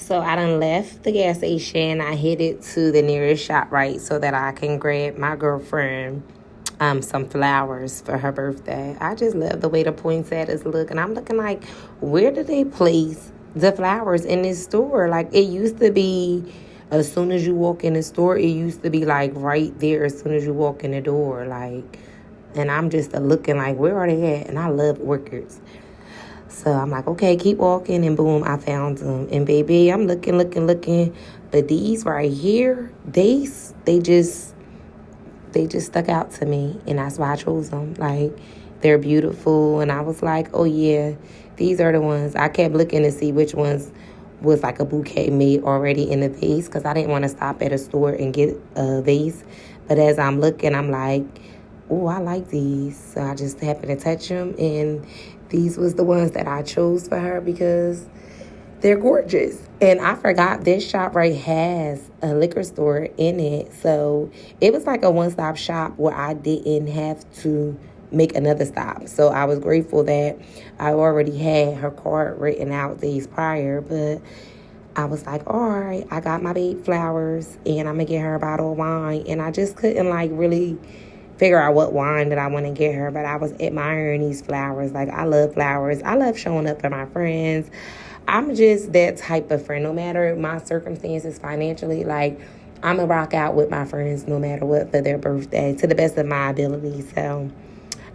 So I done left the gas station. I headed to the nearest ShopRite so that I can grab my girlfriend some flowers for her birthday. I just love the way the poinsettias look. And I'm looking like, where did they place the flowers in this store? Like, it used to be, as soon as you walk in the store, it used to be like right there as soon as you walk in the door. Like, and I'm just looking like, where are they at? And I love orchids. So I'm like, okay, keep walking, and boom, I found them. And baby, I'm looking. But these right here, they just stuck out to me, and that's why I chose them. Like, they're beautiful, and I was like, oh yeah, these are the ones. I kept looking to see which ones was like a bouquet made already in a vase, because I didn't want to stop at a store and get a vase. But as I'm looking, I'm like, oh, I like these. So I just happened to touch them, and these was the ones that I chose for her because they're gorgeous. And I forgot this ShopRite has a liquor store in it. So it was like a one-stop shop where I didn't have to make another stop. So I was grateful that I already had her card written out days prior. But I was like, all right, I got my babe flowers, and I'm going to get her a bottle of wine. And I just couldn't like really figure out what wine that I want to get her, but I was admiring these flowers. Like, I love flowers. I love showing up for my friends. I'm just that type of friend. No matter my circumstances financially, like, I'm going to rock out with my friends no matter what for their birthday to the best of my ability. So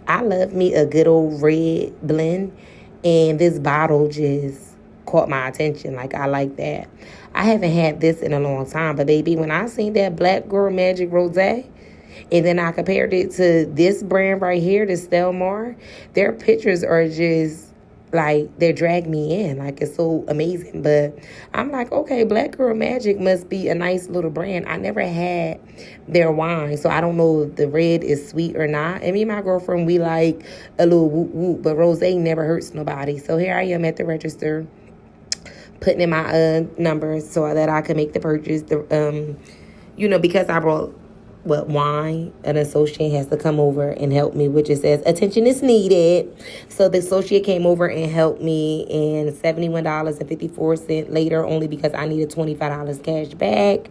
I love me a good old red blend, and this bottle just caught my attention. Like, I like that. I haven't had this in a long time, but baby, when I seen that Black Girl Magic Rosé, and then I compared it to this brand right here, the Stelmar, their pictures are just, like, they drag me in. Like, it's so amazing. But I'm like, okay, Black Girl Magic must be a nice little brand. I never had their wine, so I don't know if the red is sweet or not. And me and my girlfriend, we like a little whoop-whoop, but rosé never hurts nobody. So here I am at the register, putting in my numbers so that I can make the purchase. Because I brought wine, an associate has to come over and help me, which it says attention is needed. So the associate came over and helped me, and $71.54 later, only because I needed $25 cash back.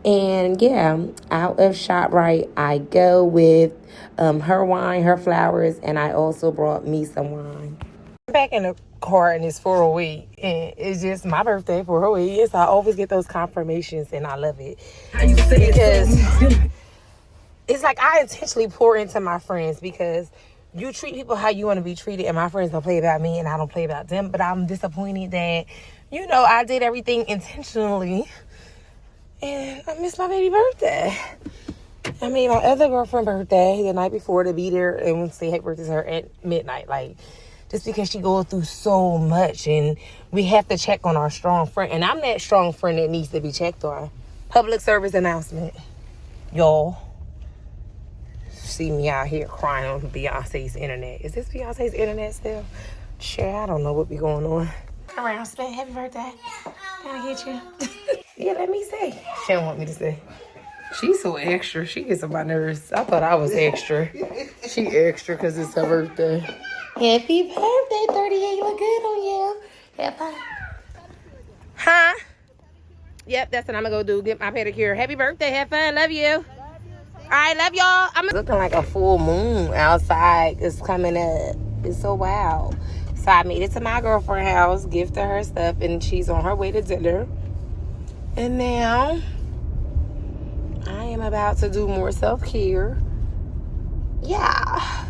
And yeah, out of ShopRite I go with her wine, her flowers, and I also brought me some wine. I'm back in the car, and it's 408, and it's just my birthday, 408. So I always get those confirmations, and I love it because it's like I intentionally pour into my friends, because you treat people how you want to be treated, and my friends don't play about me and I don't play about them. But I'm disappointed that, I did everything intentionally and I missed my baby birthday. I mean, my other girlfriend's birthday the night before, to be there and say happy birthday to her at midnight. Like, just because she goes through so much, and we have to check on our strong friend. And I'm that strong friend that needs to be checked on. Public service announcement. Y'all see me out here crying on Beyonce's internet. Is this Beyonce's internet still? Sure, I don't know what be going on. Around, say happy birthday. Can I get you? Yeah, let me say. She don't want me to say. She's so extra. She gets on my nerves. I thought I was extra. She extra because it's her birthday. Happy birthday, 38. Look good on you. Have fun. Huh? Yep, that's what I'm going to go do. Get my pedicure. Happy birthday. Have fun. Love you. All right, love y'all. I'm looking like a full moon outside. It's coming up. It's so wild. So I made it to my girlfriend's house, gifted her stuff, and she's on her way to dinner. And now I am about to do more self-care. Yeah.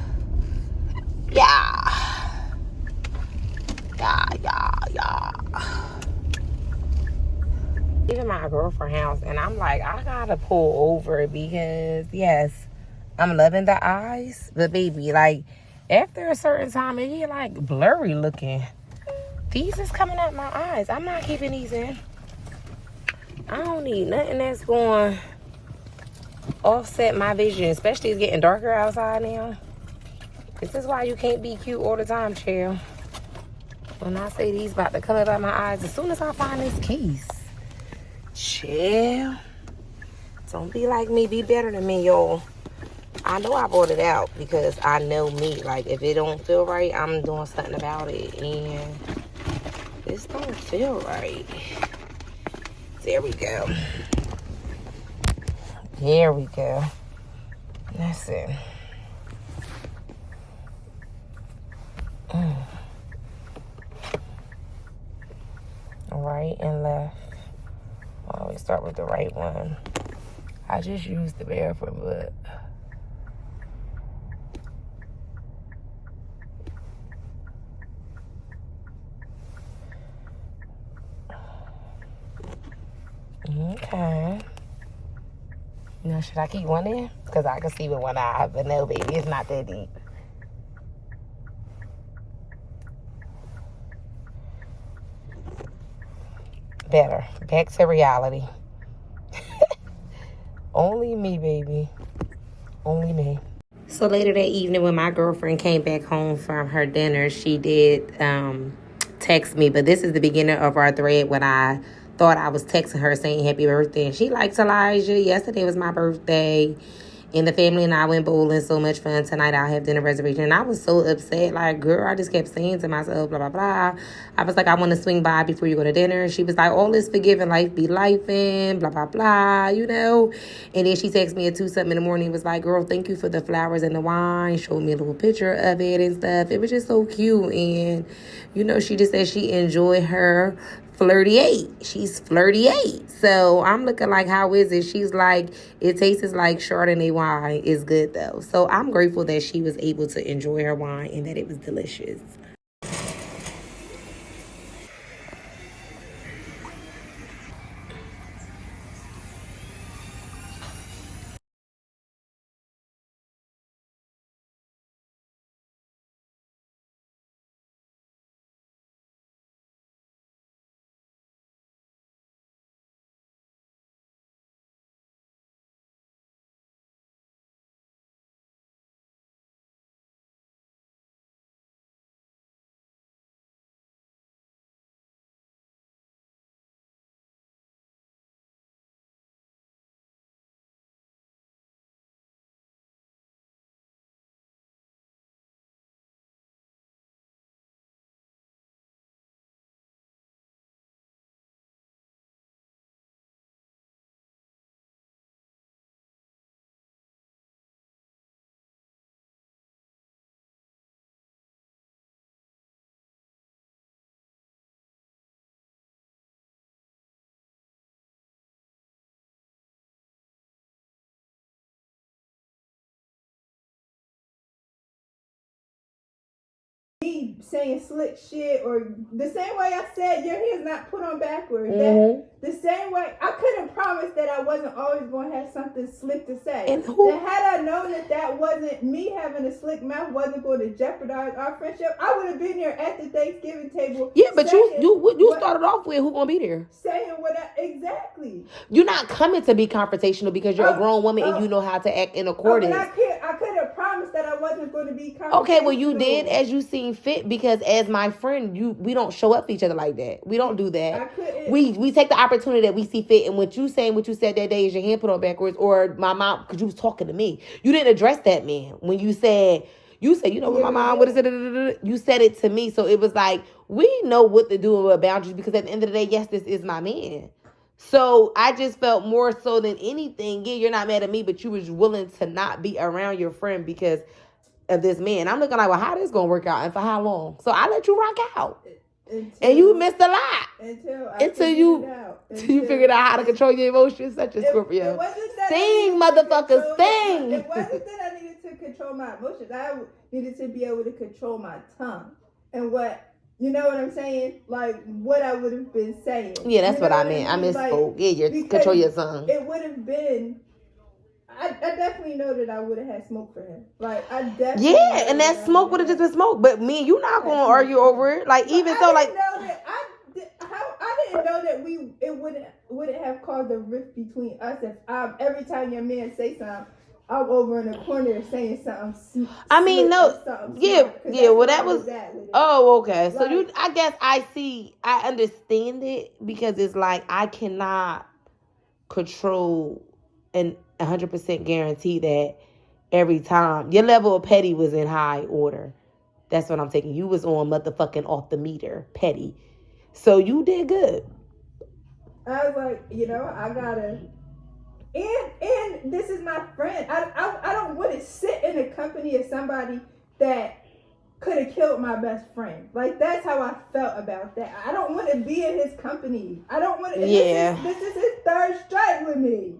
Even my girlfriend's house, and I'm like, I gotta pull over because, yes, I'm loving the eyes, but baby, like, after a certain time, it get like blurry looking. These is coming out my eyes. I'm not keeping these in. I don't need nothing that's going to offset my vision, especially it's getting darker outside now. This is why you can't be cute all the time, chill. When I say these about to come up out my eyes, as soon as I find this case, chill. Don't be like me, be better than me, y'all. I know I brought it out because I know me. Like, if it don't feel right, I'm doing something about it. And this don't feel right. There we go. There we go. That's it. Right and left. I always start with the right one. I just used the barefoot, but okay. Now, should I keep one in? Because I can see with one eye, but no, baby, it's not that deep. Better. Back to reality. Only me, baby. Only me. So later that evening when my girlfriend came back home from her dinner, she did text me. But this is the beginning of our thread when I thought I was texting her saying happy birthday. And she likes Elijah. Yesterday was my birthday. And the family and I went bowling. So much fun. Tonight I'll have dinner reservation. And I was so upset. Like, girl, I just kept saying to myself, blah, blah, blah. I was like, I want to swing by before you go to dinner. She was like, all is forgiven. Life be lifing. Blah, blah, blah. You know. And then she texted me at 2-something in the morning. It was like, girl, thank you for the flowers and the wine. Showed me a little picture of it and stuff. It was just so cute. And, you know, she just said she enjoyed her flirty-8. She's flirty-8. So I'm looking like, how is it? She's like, it tastes like Chardonnay wine. It's good though. So I'm grateful that she was able to enjoy her wine and that it was delicious. Saying slick shit or the same way I said your hair's not put on backwards. That the same way I couldn't promise that I wasn't always going to have something slick to say. And had I known that wasn't me having a slick mouth wasn't going to jeopardize our friendship, I would have been there at the Thanksgiving table. Yeah, but you started off with who gonna be there? Saying what exactly. You're not coming to be confrontational because you're a grown woman and you know how to act in accordance. I could have promised that I wasn't going to be confrontational. Okay, well you did as you seen fit because as my friend, we don't show up for each other like that. We don't do that. We take the opportunity that we see fit, and what you said that day is your hand put on backwards, or my mom, because you was talking to me. You didn't address that man when you said, you know what my mom, what is it? You said it to me. So it was like, we know what to do with boundaries because at the end of the day, yes, this is my man. So I just felt more so than anything, yeah, you're not mad at me, but you was willing to not be around your friend because of this man. I'm looking like, well, how this gonna work out and for how long? So I let you rock out. And you missed a lot. Until you figured out how to control your emotions, such a Scorpio. Sing, motherfuckers, sing. It wasn't that I needed to control my emotions. I needed to be able to control my tongue. And what, you know what I'm saying? Like, what I would have been saying. Yeah, that's what I meant. I misspoke. Yeah, control your tongue. It would have been... I definitely know that I would have had smoke for him. Like, I definitely... Yeah, and that smoke would have just been smoke. But me and you not going to argue over it. Like, even so, like... I didn't know that it wouldn't have caused a rift between us if every time your man say something, I'm over in the corner saying something. I mean, no, yeah. Well, that was. Oh, okay. So like, I guess I understand it because it's like I cannot control and 100% guarantee that every time your level of petty was in high order. That's what I'm taking. You was on motherfucking off the meter, petty. So you did good. I was like, I gotta. And this is my friend. I don't want to sit in the company of somebody that could have killed my best friend. Like, that's how I felt about that. I don't want to be in his company. I don't want to. Yeah. This is his third strike with me.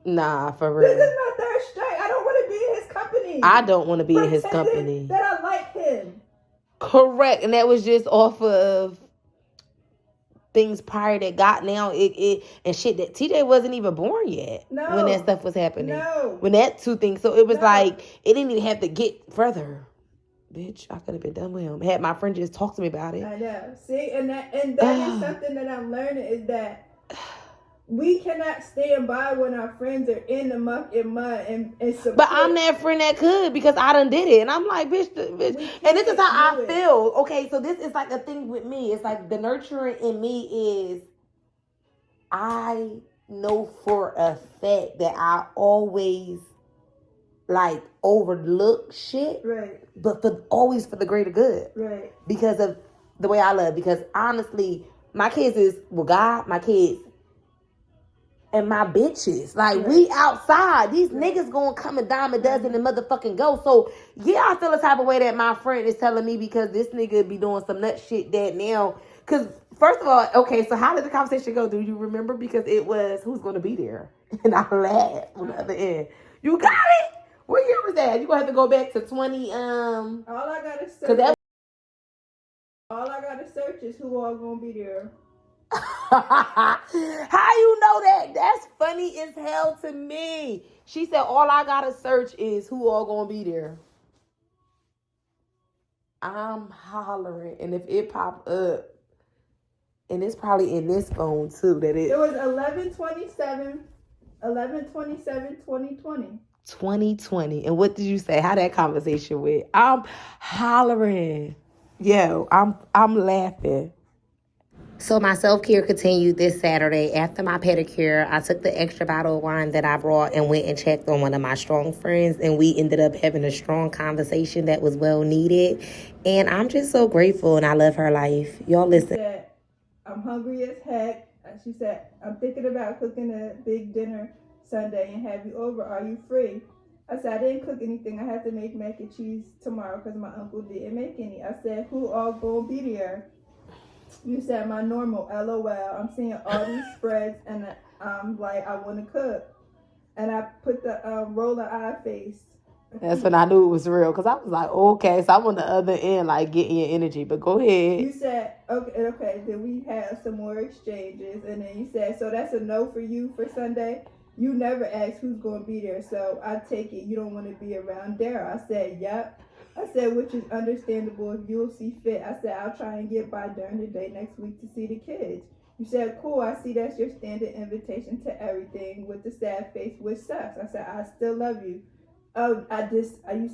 Nah, for real. This is my third strike. I don't want to be in his company. I don't want to be in his company. That I like him. Correct. And that was just off of things prior that got now it and shit that TJ wasn't even born yet when that stuff was happening. No. When that two things. So it was like, it didn't even have to get further. Bitch, I could have been done with him. Had my friend just talk to me about it. I know. See, and that is something that I'm learning is that we cannot stand by when our friends are in the muck and mud and support. But I'm that friend that could because I done did it. And I'm like, bitch. And this is how I feel. Okay, so this is like a thing with me. It's like the nurturing in me is I know for a fact that I always like overlook shit. Right. But always for the greater good. Right. Because of the way I love. Because honestly, my kids is with God, my kids and my bitches. Like, we outside. These niggas gonna come a dime a dozen and motherfucking go. So, yeah, I feel the type of way that my friend is telling me because this nigga be doing some nut shit that now. Because, first of all, okay, so how did the conversation go? Do you remember? Because it was, who's gonna be there? And I laughed on the other end. You got it? What year was that? You gonna have to go back to 20, All I gotta search is who all gonna be there. How you know that? That's funny as hell to me. She said all I gotta search is who all gonna be there. I'm hollering, and if it pop up, and it's probably in this phone too. It was 11/27/2020. 2020. And what did you say? How that conversation went? I'm hollering. Yo, I'm laughing. So my self-care continued this Saturday. After my pedicure, I took the extra bottle of wine that I brought and went and checked on one of my strong friends. And we ended up having a strong conversation that was well needed. And I'm just so grateful and I love her life. Y'all listen. She said, I'm hungry as heck. She said, I'm thinking about cooking a big dinner Sunday and have you over. Are you free? I said, I didn't cook anything. I have to make mac and cheese tomorrow because my uncle didn't make any. I said, who all gonna be there? You said my normal, LOL. I'm seeing all these spreads and I'm like, I want to cook. And I put the roller eye face. That's when I knew it was real because I was like, okay, so I'm on the other end, like getting your energy. But go ahead. You said, okay. Then we had some more exchanges. And then you said, so that's a no for you for Sunday? You never asked who's going to be there. So I take it you don't want to be around Daryl. I said, yep. I said, which is understandable if you'll see fit. I said, I'll try and get by during the day next week to see the kids. You said, cool, I see that's your standard invitation to everything with the sad face, which sucks. I said, I still love you. You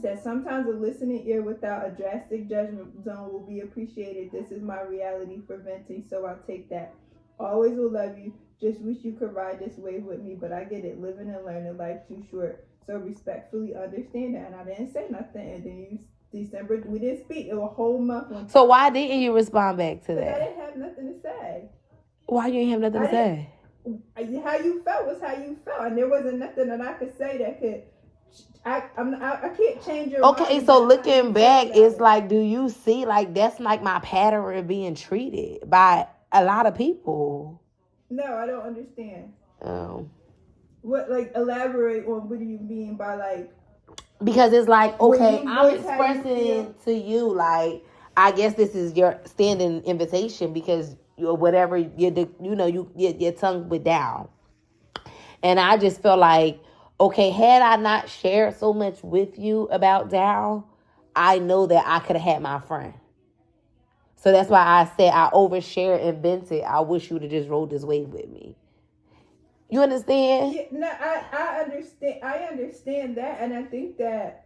said, sometimes a listening ear without a drastic judgment zone will be appreciated. This is my reality for venting, so I'll take that. Always will love you. Just wish you could ride this wave with me, but I get it. Living and learning, life too short. So respectfully understand that. And I didn't say nothing. And then December, we didn't speak. It was a whole month. So why didn't you respond back to that? I didn't have nothing to say. Why you didn't have nothing to say? How you felt was how you felt. And there wasn't nothing that I could say that could... I can't change your mind. Okay, so looking back, it's like, do you see, like, that's like my pattern of being treated by a lot of people. No, I don't understand. Oh. What, like, elaborate on what do you mean by, like... Because it's like, okay, I'm expressing to you, like, I guess this is your standing invitation because whatever, your tongue went down. And I just feel like, okay, had I not shared so much with you about Dow, I know that I could have had my friend. So that's why I said I overshared and vented. I wish you would have just rode this wave with me. You understand? Yeah, no, I understand. I understand that, and I think that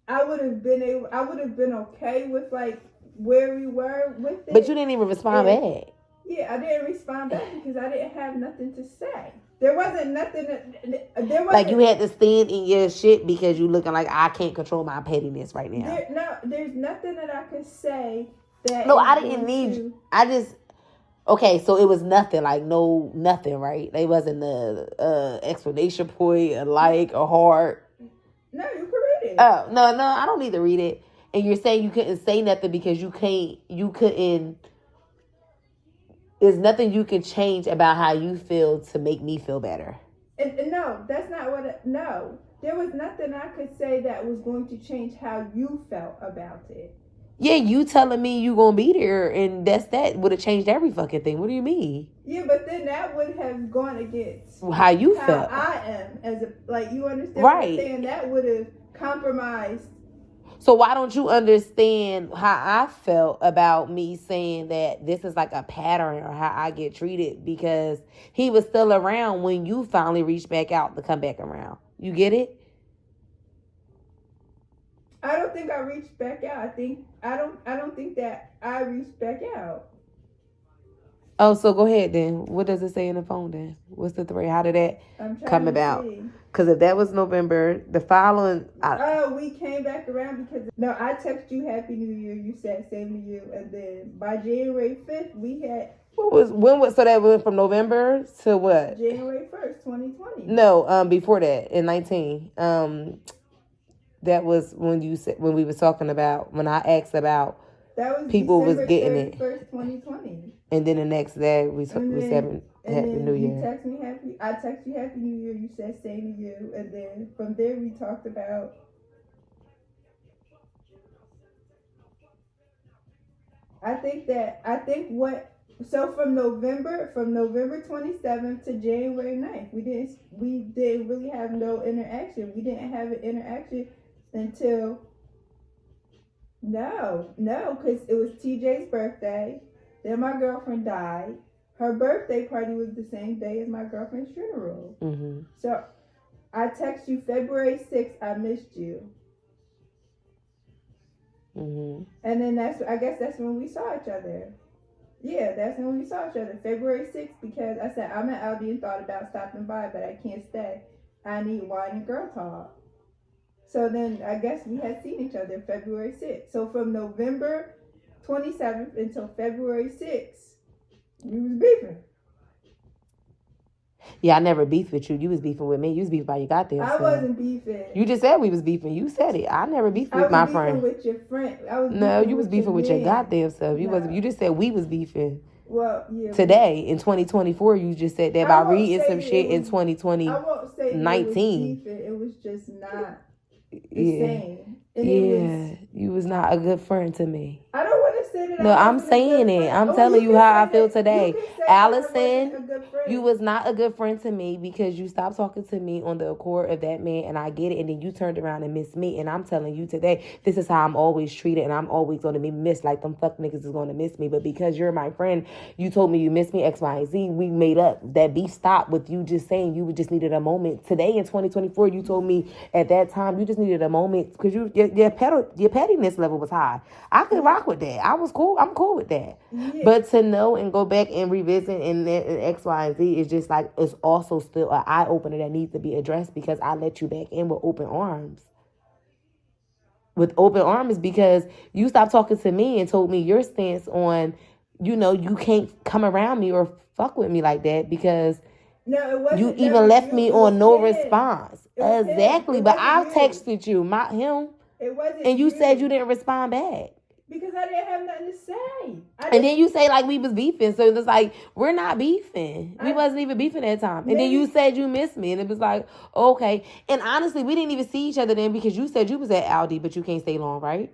I would have been okay with like where we were with it. But you didn't even respond back. Yeah, I didn't respond back because I didn't have nothing to say. There wasn't nothing. Like you had to stand in your shit because you looking like I can't control my pettiness right now. There's nothing that I could say that. No, I didn't need you. I just. Okay, so it was nothing, like nothing, right? It wasn't the explanation point, a like, a heart. No, you can read it. Oh, no, I don't need to read it. And you're saying you couldn't say nothing because you couldn't, there's nothing you can change about how you feel to make me feel better. And no, that's not what, no. There was nothing I could say that was going to change how you felt about it. Yeah, you telling me you gonna be there and that would have changed every fucking thing. What do you mean? Yeah, but then that would have gone against how you felt. I am as a, like, you understand right. what I'm saying? That would have compromised. So why don't you understand how I felt about me saying that this is like a pattern or how I get treated, because he was still around when you finally reached back out to come back around. You get it? I don't think I reached back out. I don't think that I reached back out. Oh, so go ahead then. What does it say in the phone then? What's the thread? How did that come about? Because if that was November, the following... we came back around because... No, I texted you Happy New Year. You said same to you. And then by January 5th, we had... So that went from November to what? January 1st, 2020. No, before that, in 19. That was when we was talking about, when I asked about that was people December was getting it. 2020. And then the next day we said Happy New Year. You text me I text you Happy New Year. You said same to you. And then from there we talked about... So from November 27th to January 9th, we didn't really have no interaction. We didn't have an interaction until because it was TJ's birthday. Then my girlfriend died. Her birthday party was the same day as my girlfriend's funeral. Mm-hmm. So I text you February 6th, I missed you. Mm-hmm. And then I guess that's when we saw each other. Yeah, that's when we saw each other, February 6th, because I said, I'm at Aldi and thought about stopping by, but I can't stay. I need wine and girl talk. So then I guess we had seen each other February 6th. So from November 27th until February 6th, we was beefing. Yeah, I never beefed with you. You was beefing with me. You was beefing by your goddamn self. I wasn't beefing. You just said we was beefing. You said it. I never beefed with my friend. I was beefing with your friend. No, you was beefing with your goddamn self. You just said we was beefing. Well, yeah. Today, in 2024, you just said that by reading some shit in 2020. I won't say 19. It was just not the yeah. same. And you was not a good friend to me. I don't want to say that. No, I'm saying it. I'm telling you how I feel today. Allison, you was not a good friend to me because you stopped talking to me on the accord of that man, and I get it, and then you turned around and missed me, and I'm telling you today, this is how I'm always treated, and I'm always going to be missed like them fuck niggas is going to miss me, but because you're my friend, you told me you missed me, X, Y, and Z, we made up. That beef stopped with you just saying you just needed a moment. Today in 2024, you told me at that time you just needed a moment because your pettiness level was high. I could rock with that. I was cool. I'm cool with that. Yeah. But to know and go back and revisit and X, Y, and Z is just like, it's also still an eye opener that needs to be addressed because I let you back in with open arms. With open arms because you stopped talking to me and told me your stance on, you can't come around me or fuck with me like that because it wasn't you even left me on no response. Exactly. But I've texted you, not him. It wasn't. And you said you didn't respond back. Because I didn't have nothing to say. And then you say like we was beefing. So it's like, we're not beefing. We wasn't even beefing that time. And then you said you missed me. And it was like, okay. And honestly, we didn't even see each other then because you said you was at Aldi, but you can't stay long, right?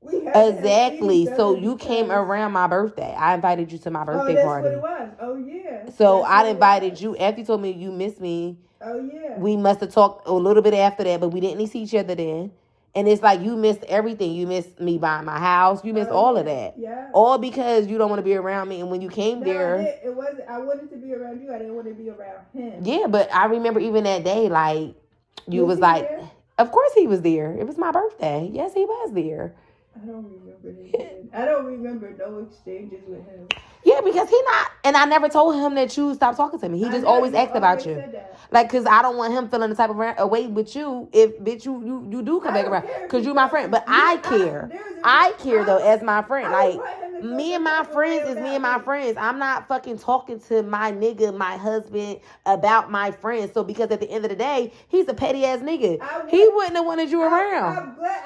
Exactly. So you came around my birthday. I invited you to my birthday party. That's what it was. Oh, yeah. So I invited you after you told me you missed me. Oh, yeah. We must have talked a little bit after that, but we didn't see each other then. And it's like you missed everything. You missed me buying my house. You missed all of that. Yeah. All because you don't want to be around me. And when you came there... It wasn't. I wanted to be around you. I didn't want to be around him. Yeah, but I remember even that day, like, you was like... There? Of course he was there. It was my birthday. Yes, he was there. I don't remember him. I don't remember no exchanges with him. Yeah, because he not... And I never told him that you stopped talking to me. He just always asked about you. Like, because I don't want him feeling the type of way with you if, bitch, you do come back around. Because you're my friend. But I care. I care, though, as my friend. Like, me and my friends is me and my friends. I'm not fucking talking to my nigga, my husband, about my friends. So because at the end of the day, he's a petty ass nigga. He wouldn't have wanted you around. I'm glad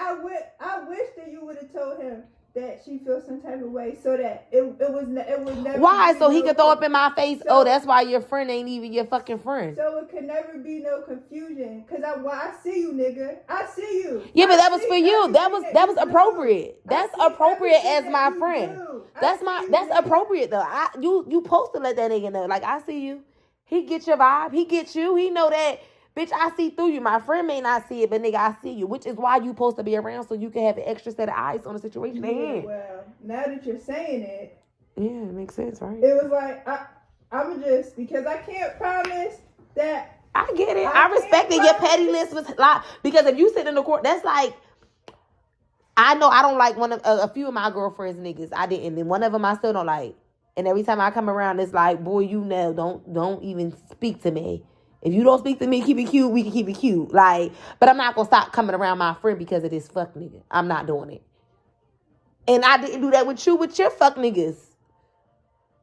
I wish that you would have told him that she feels some type of way, so that it would never. Why? So he could throw up in my face. So, oh, that's why your friend ain't even your fucking friend. So it could never be no confusion. Cause I see you, nigga. I see you. Yeah, but that was for you. That was appropriate. That's appropriate as my friend. That's appropriate though. You supposed to let that nigga know. Like, I see you. He get your vibe. He get you. He know that. Bitch, I see through you. My friend may not see it, but nigga, I see you. Which is why you supposed to be around, so you can have an extra set of eyes on the situation at hand. Well, now that you're saying it. Yeah, it makes sense, right? It was like, I'm just, because I can't promise that. I get it. I respect it. Your pettiness was like, because if you sit in the court, that's like, I know I don't like a few of my girlfriends' niggas. I didn't. And one of them I still don't like. And every time I come around, it's like, boy, you know, don't even speak to me. If you don't speak to me, keep it cute, we can keep it cute. Like, but I'm not going to stop coming around my friend because of this fuck nigga. I'm not doing it. And I didn't do that with you, with your fuck niggas.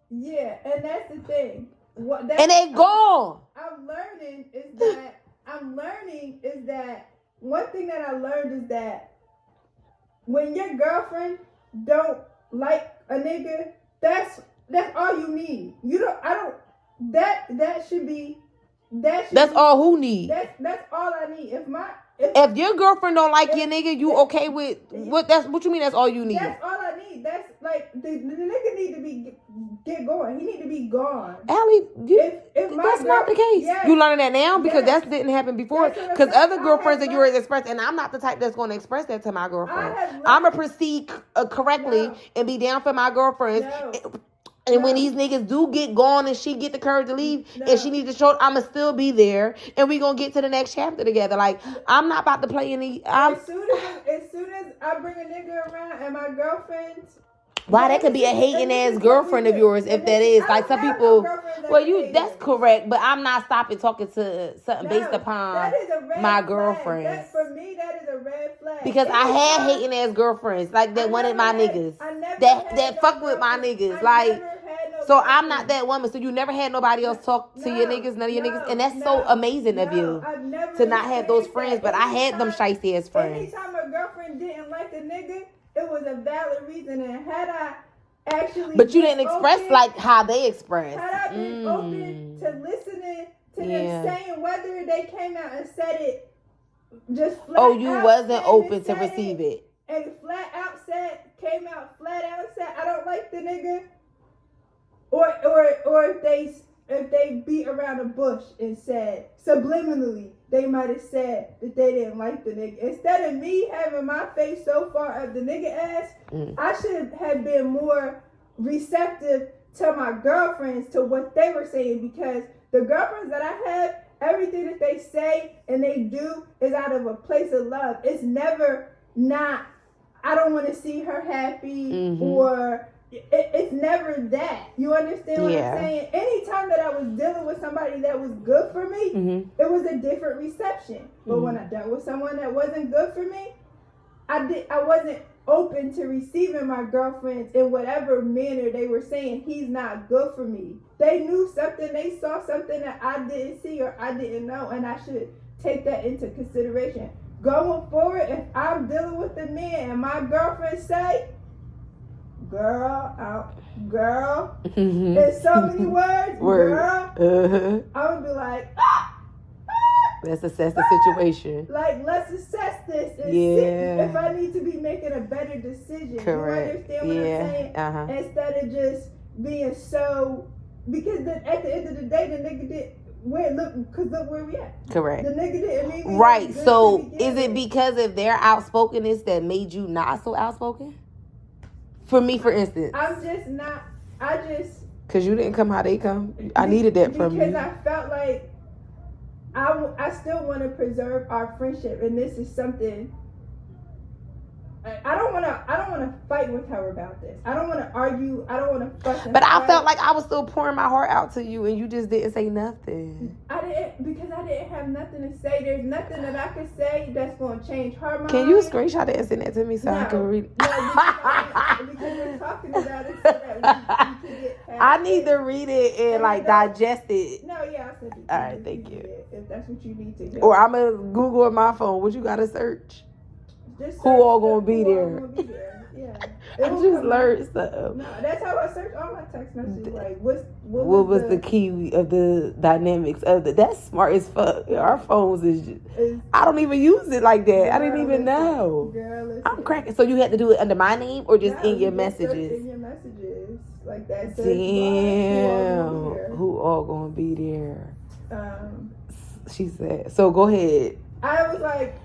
Yeah, and that's the thing. And they gone. I'm learning is that one thing that I learned is that when your girlfriend don't like a nigga, that's all you need. That's all who need. That's all I need. If your girlfriend don't like your nigga, you okay with what? That's what you mean. That's all you need. That's all I need. That's like the nigga need to get going. He need to be gone. Allie, that's not the case. Yes, you learning that now because that didn't happen before. Because other girlfriends that you were expressing, and I'm not the type that's going to express that to my girlfriend. I'm gonna proceed correctly and be down for my girlfriends. And when these niggas do get gone and she get the courage to leave and she needs to show, I'ma still be there and we gonna get to the next chapter together. Like, I'm not about to play any. As soon as I bring a nigga around and my girlfriend's. Why, that could be a hating ass girlfriend of yours if that is. Like, some people, that's correct, but I'm not stopping talking to something based upon my girlfriends. For me, that is a red flag. Because I had hating ass girlfriends, like that wanted my niggas. That fuck with my niggas. Like, so I'm not that woman. So you never had nobody else talk to your niggas, none of your niggas. And that's so amazing of you to not have those friends. But I had them shiesty ass friends. Anytime a girlfriend didn't like a nigga, it was a valid reason, and had I actually, but you didn't express like how they expressed. Had I been open to listening to them saying whether they came out and said it, just flat you out wasn't open to receive it, and came out flat out and said I don't like the nigga, or if they beat around the bush and said subliminally. They might have said that they didn't like the nigga. Instead of me having my face so far up the nigga ass, I should have been more receptive to my girlfriends, to what they were saying, because the girlfriends that I have, everything that they say and they do is out of a place of love. It's never not, I don't want to see her happy, or it's never that. You understand what I'm saying? Anytime that I was dealing with somebody that was good for me, it was a different reception. But when I dealt with someone that wasn't good for me, I wasn't open to receiving my girlfriends in whatever manner they were saying he's not good for me. They knew something, they saw something that I didn't see or I didn't know, and I should take that into consideration. Going forward, if I'm dealing with a man and my girlfriend say, girl, there's so many words, girl, I would be like, let's assess the situation. Like, let's assess this and see if I need to be making a better decision. Correct. You understand what I'm saying? Instead of just being so, because at the end of the day, the nigga did. Look where we at. Correct. The nigga didn't mean me. Right. So is it because of their outspokenness that made you not so outspoken? For me, for instance. Because you didn't come how they come. I needed that from you. Because I felt like I still want to preserve our friendship. And this is something I don't want to fight with her about this. I don't want to argue. I don't want to fuss. But I felt like I was still pouring my heart out to you, and you just didn't say nothing. I didn't have nothing to say. There's nothing that I could say that's going to change her mind. Can you screenshot it and send it to me so I can read it? No, because we're talking about it so that we can get past I need to read it and like digest it. No, yeah, I said it. All right, thank you. If that's what you need to do. Or I'm gonna Google on my phone. What you gotta search? Who all gonna be there? Yeah. I just learned something. No, that's how I search all my text messages. Like, what was the key of the dynamics of the? That's smart as fuck. Our phones is I don't even use it like that. Girl, I didn't even know. Girl, I'm cracking. So you had to do it under my name or just in your messages? In your messages, like that. Damn, who all gonna be there? She said. So go ahead. I was like,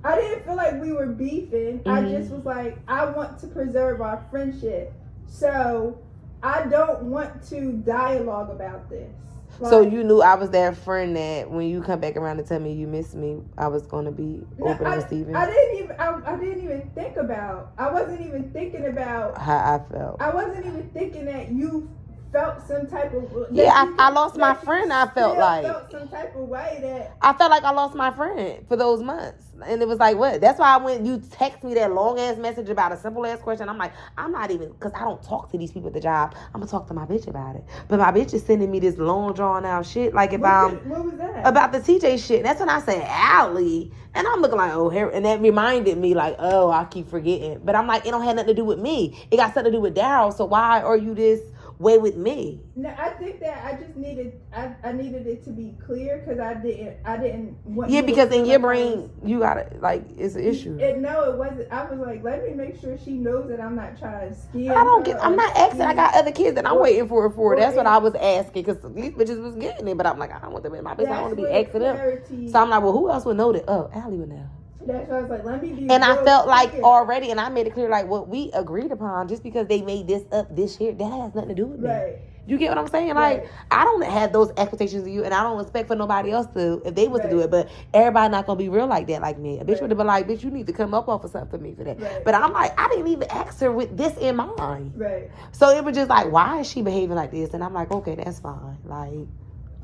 I didn't feel like we were beefing. I just was like, I want to preserve our friendship. So I don't want to dialogue about this. Like, so you knew I was that friend that when you come back around to tell me you miss me, I was going to be open receiving? I didn't even think about. I wasn't even thinking about how I felt. I wasn't even thinking that you felt some type of I lost my friend. I felt like some type of way that I felt like I lost my friend for those months, and it was like what? That's why you text me that long ass message about a simple ass question. I'm like, I'm not even, because I don't talk to these people at the job. I'm gonna talk to my bitch about it, but my bitch is sending me this long drawn out shit. Like if what was that about the TJ shit? That's when I said Allie, and I'm looking like here, and that reminded me like I keep forgetting, but I'm like it don't have nothing to do with me. It got something to do with Daryl. So why are you this way with me? No, I think that I just needed I needed it to be clear because I didn't want. Yeah, because in your brain you got it like it's an issue. No, it wasn't. I was like, let me make sure she knows that I'm not trying to scare. I'm not asking. I got other kids that I'm waiting for. That's what I was asking because these bitches was getting it, but I'm like, I don't want them in my business. I want to be asking them. So I'm like, well, who else would know that? Oh, Allie would know. That's why I was like, let me be. And I felt like already, and I made it clear, like what we agreed upon, just because they made this up this year, that has nothing to do with me. Right. You get what I'm saying? Like, I don't have those expectations of you, and I don't expect for nobody else to, if they was to do it, but everybody not gonna be real like that, like me. A bitch would have been like, bitch, you need to come up off of something for me for that. Right. But I'm like, I didn't even ask her with this in mind. Right. So it was just like, why is she behaving like this? And I'm like, okay, that's fine. Like,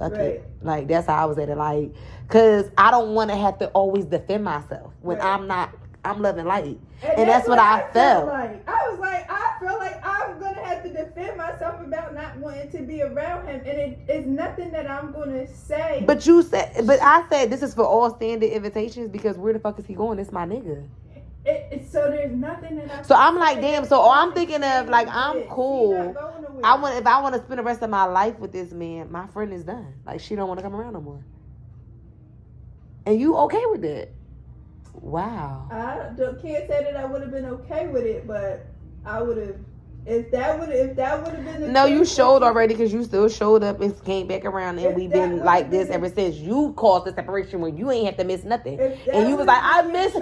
okay. Like, that's how I was at it. Like, because I don't want to have to always defend myself when I'm loving light. And that's what I felt. Like. I feel like I'm going to have to defend myself about not wanting to be around him. And it's nothing that I'm going to say. But I said this is for all standard invitations because where the fuck is he going? It's my nigga. So there's nothing that So I'm like, damn. So I'm thinking of like, I'm cool. If I want to spend the rest of my life with this man, my friend is done. Like, she don't want to come around no more. And you okay with that? Wow. I can't say that I would have been okay with it, but I would have. If that would have been the no, you showed already because you still showed up and came back around, and we've been like this ever since. You caused the separation when you ain't have to miss nothing, and you was like, I miss.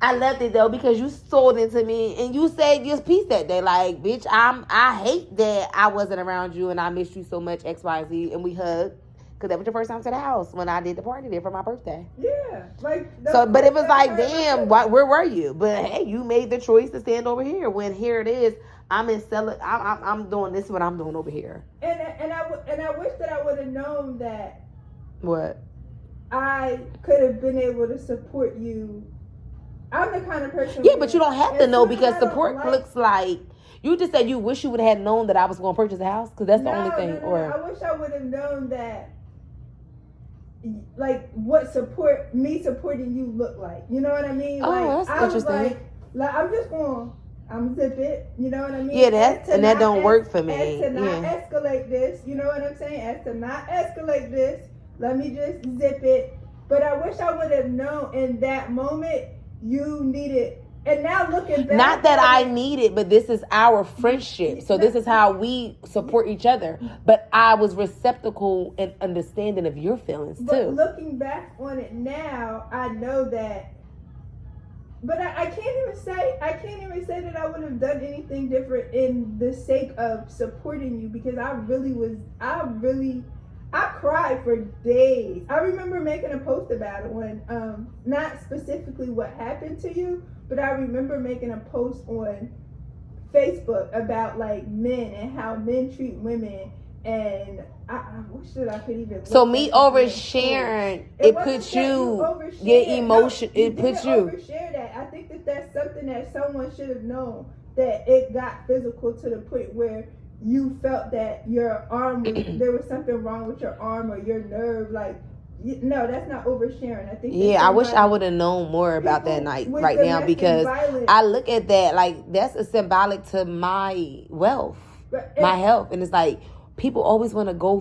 I left it though because you sold into me, and you said your piece that day, like, bitch, I hate that I wasn't around you, and I missed you so much, XYZ, and we hugged. Because that was your first time to the house when I did the party there for my birthday. Yeah. But it was like, damn, where were you? But hey, you made the choice to stand over here when here it is. I'm doing this what I'm doing over here. And I wish that I would have known that. What? I could have been able to support you. I'm the kind of person. Yeah, but you don't have to know because support looks like. You just said you wish you would have known that I was going to purchase a house because that's the only thing. No. I wish I would have known that. Like what me supporting you look like, you know what I mean? Oh, like, that's interesting. Like I'm zip it, you know what I mean? Yeah, that don't work for me. As to not escalate this, you know what I'm saying? As to not escalate this, let me just zip it. But I wish I would have known in that moment you needed. And now looking back, not that I need it, but this is our friendship. So this is how we support each other. But I was receptacle and understanding of your feelings too. But looking back on it now, I know that. But I can't even say that I would have done anything different in the sake of supporting you because I I cried for days. I remember making a post about it when, not specifically what happened to you, but I remember making a post on Facebook about like men and how men treat women, and I wish that I could even. So me oversharing, it puts you get emotion. No, it puts you. Overshare that. I think that that's something that someone should have known, that it got physical to the point where you felt that your arm was, there was something wrong with your arm or your nerve. Like, no, that's not oversharing. I think. Yeah, I wish I would have known more about that night right now, because I look at that like that's a symbolic to my wealth, my health, and it's like people always want to go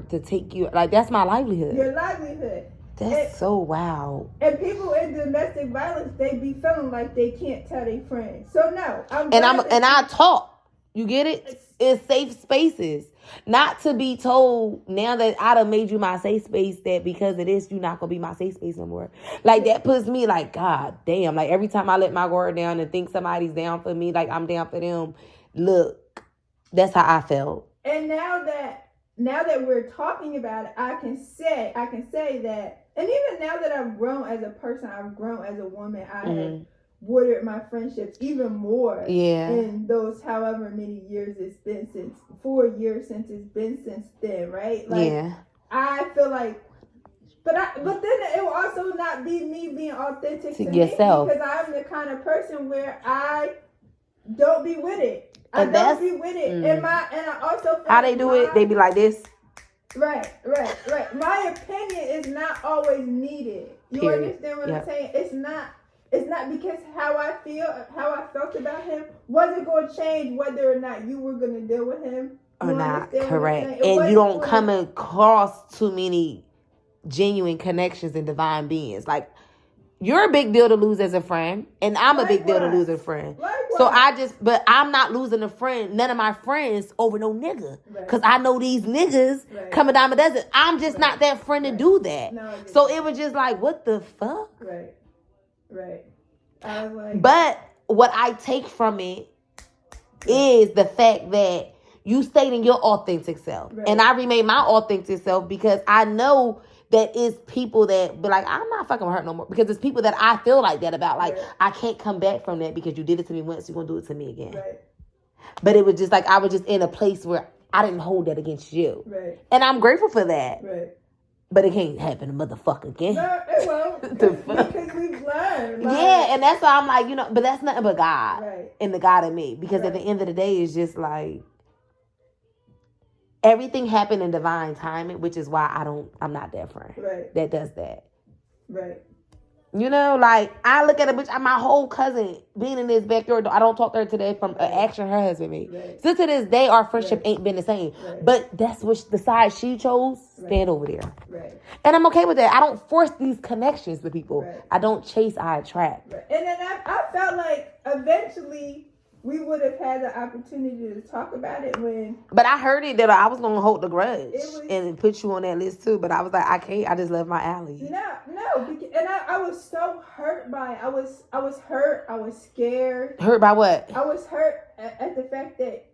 to take you, like that's my livelihood. Your livelihood. That's so wild. And people in domestic violence, they be feeling like they can't tell their friends. So no, I talk. You get it? It's safe spaces. Not to be told now that I done made you my safe space, that because of this, you're not going to be my safe space no more. Like, that puts me like, God damn. Like, every time I let my guard down and think somebody's down for me, like I'm down for them, look, that's how I felt. And now that we're talking about it, I can say that, and even now that I've grown as a person, I've grown as a woman, I have watered my friendships even more in those however many years it's been, since 4 years since it's been since then, right? Like, I feel like, but then it will also not be me being authentic to yourself, because I'm the kind of person where I don't be with it. And I also feel how they do it, they be like this. Right. My opinion is not always needed. You understand what I'm saying? It's not because how I felt about him wasn't going to change whether or not you were going to deal with him or not. Correct. And you don't come across too many genuine connections and divine beings. Like, you're a big deal to lose as a friend, and I'm a big deal to lose as a friend. So but I'm not losing a friend, none of my friends, over no nigga. Because I know these niggas coming down the desert. I'm just not that friend to do that. No, so it was just like, what the fuck? Right. I was like, but what I take from it is the fact that you stayed in your authentic self. And I remain my authentic self, because I know that it's people that be like, I'm not fucking with her no more. Because it's people that I feel like that about. Like, I can't come back from that because you did it to me once, you're going to do it to me again. But it was just like, I was just in a place where I didn't hold that against you. And I'm grateful for that. But it can't happen a motherfucker again. No, it won't. Because we've learned. And that's why I'm like, but that's nothing but God. And the God in me. Because at the end of the day, it's just like, everything happened in divine timing, which is why I'm not that friend that does that. You know, like, I look at a bitch, my whole cousin being in this backyard, I don't talk to her today from an action her husband made. Still to this day, our friendship ain't been the same. But that's what the side she chose, stand over there. And I'm okay with that. I don't force these connections with people. I don't chase, I attract. And then I felt like eventually we would have had the opportunity to talk about it when... But I heard it that I was going to hold the grudge and put you on that list too. But I was like, I can't. I just left my alley. No. And I was so hurt by it. I was hurt. I was scared. Hurt by what? I was hurt at the fact that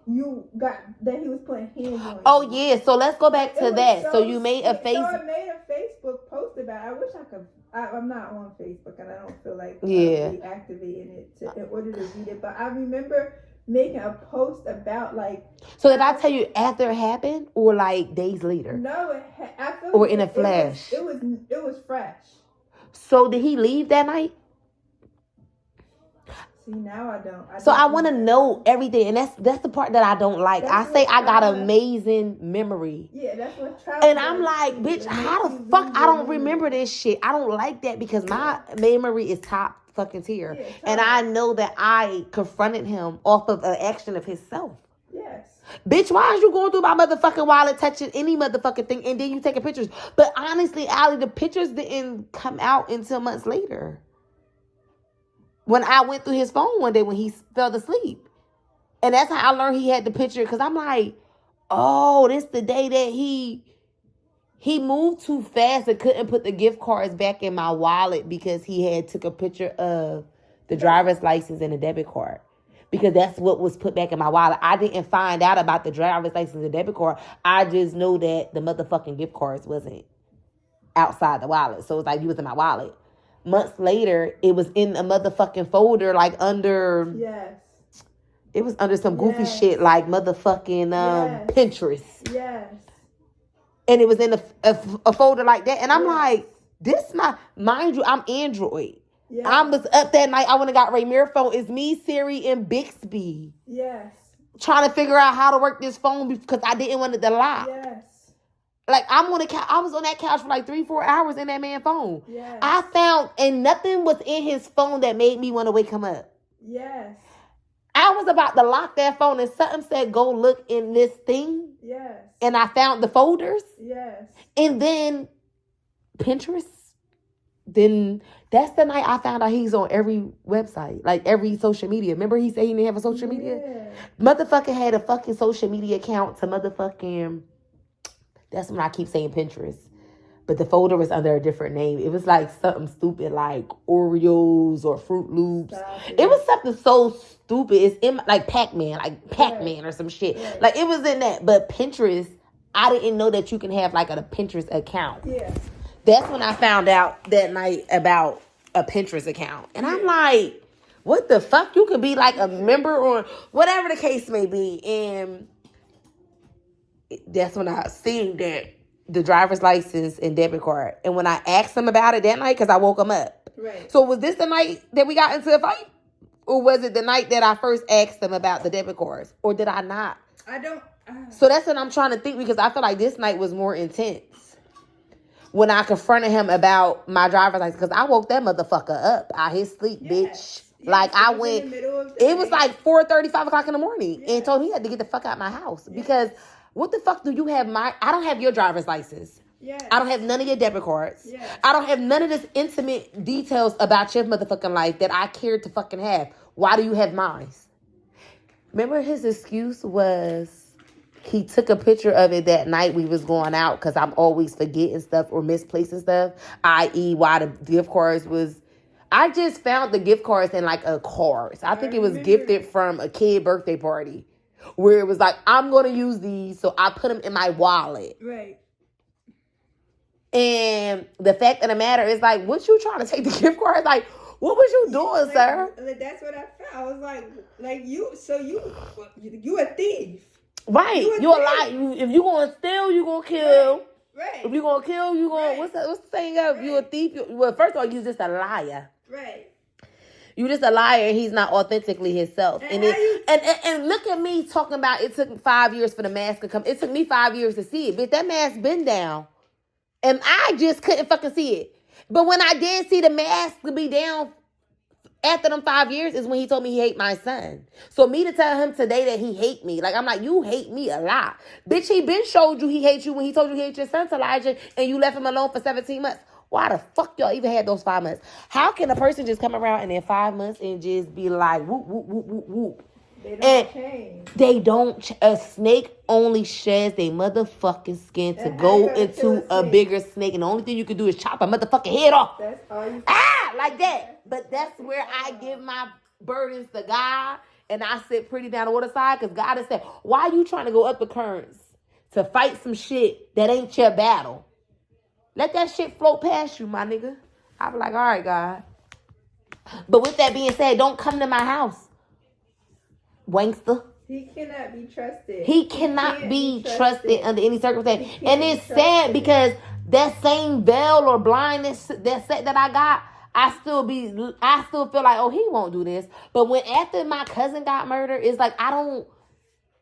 that he was putting hands on you. Oh, yeah. So let's go back to that. So you made a Facebook... So I made a Facebook post about it. I wish I could... I'm not on Facebook, and I don't feel like reactivating it in order to read it. But I remember making a post about like. So did I tell you after it happened, or like days later? No, I feel. Or in a flash. It was fresh. So did he leave that night? See, now I don't. I want to know everything, and that's the part that I don't like. I say I got amazing memory. Yeah, that's what. And I'm like, bitch, how the fuck I don't remember this shit? I don't like that, because my memory is top fucking tier, and I know that I confronted him off of an action of himself. Yes. Bitch, why is you going through my motherfucking wallet, touching any motherfucking thing, and then you taking pictures? But honestly, Allie, the pictures didn't come out until months later. When I went through his phone one day when he fell asleep. And that's how I learned he had the picture. Because I'm like, oh, this the day that he moved too fast and couldn't put the gift cards back in my wallet because he had took a picture of the driver's license and the debit card. because that's what was put back in my wallet. I didn't find out about the driver's license and debit card. I just know that the motherfucking gift cards wasn't outside the wallet. So it's like, you was in my wallet. Months later, it was in a motherfucking folder, like under... Yes. It was under some goofy shit, like motherfucking Pinterest. Yes. And it was in a folder like that. And I'm like, this mind you, I'm Android. Yeah. I was up that night. I went and got Ramir's phone. It's me, Siri, and Bixby. Yes. Trying to figure out how to work this phone because I didn't want it to lock. Yes. Like, I was on that couch for like 3-4 hours in that man's phone. Yes. I found, and nothing was in his phone that made me want to wake him up. Yes. I was about to lock that phone and something said, go look in this thing. Yes. And I found the folders. Yes. And then Pinterest. Then that's the night I found out he's on every website, like every social media. Remember he said he didn't have a social media? Motherfucker had a fucking social media account to motherfucking, that's when I keep saying Pinterest. But the folder was under a different name. It was like something stupid like Oreos or Fruit Loops. It was something so stupid. It's in like Pac-Man or some shit. Right. Like it was in that. But Pinterest, I didn't know that you can have like a Pinterest account. Yeah. That's when I found out that night about a Pinterest account. And I'm like, what the fuck? You could be like a member or whatever the case may be. And that's when I seen that the driver's license and debit card. And when I asked him about it that night, because I woke him up. Right. So was this the night that we got into a fight? Or was it the night that I first asked him about the debit cards? Or did I not? I don't. So that's what I'm trying to think, because I feel like this night was more intense. When I confronted him about my driver's license, because I woke that motherfucker up out his sleep, bitch. Yes, like I went, it was like 4:30, 5 o'clock in the morning, and told him he had to get the fuck out of my house. Because what the fuck do you have I don't have your driver's license. Yes. I don't have none of your debit cards. Yes. I don't have none of this intimate details about your motherfucking life that I cared to fucking have. Why do you have mine? Remember his excuse was, he took a picture of it that night we was going out because I'm always forgetting stuff or misplacing stuff, i.e. why the gift cards was... I just found the gift cards in like a card. I think it was gifted from a kid birthday party where it was like, I'm going to use these, so I put them in my wallet. Right. And the fact of the matter is like, what you trying to take the gift cards? Like, what was you doing, sir? That's what I felt. I was like you a thief. Right. You a liar. If you gonna steal, you gonna kill. Right. If you gonna kill, you gonna... What's the saying of? Right. You a thief. Well, first of all, you just a liar. Right. You just a liar. He's not authentically himself. And look at me talking about it took 5 years for the mask to come. It took me 5 years to see it. But that mask been down. And I just couldn't fucking see it. But when I did see the mask to be down after them 5 years is when he told me he hate my son. So me to tell him today that he hate me, like I'm like, you hate me a lot. Bitch, he been showed you he hates you when he told you he hates your son, Elijah, and you left him alone for 17 months. Why the fuck y'all even had those 5 months? How can a person just come around and in 5 months and just be like, whoop, whoop, whoop, whoop, whoop? They don't change. They don't. A snake only sheds their motherfucking skin to go into a bigger snake. And the only thing you can do is chop a motherfucking head off. That's all you can do. Like that. But that's where I give my burdens to God. And I sit pretty down the water side. Because God has said, why are you trying to go up the currents to fight some shit that ain't your battle? Let that shit float past you, my nigga. I be like, all right, God. But with that being said, don't come to my house. Wankster. He cannot be trusted. He cannot be trusted under any circumstance. And it's sad because that same veil or blindness that I got, I still feel like, oh, he won't do this. But when after my cousin got murdered, it's like I don't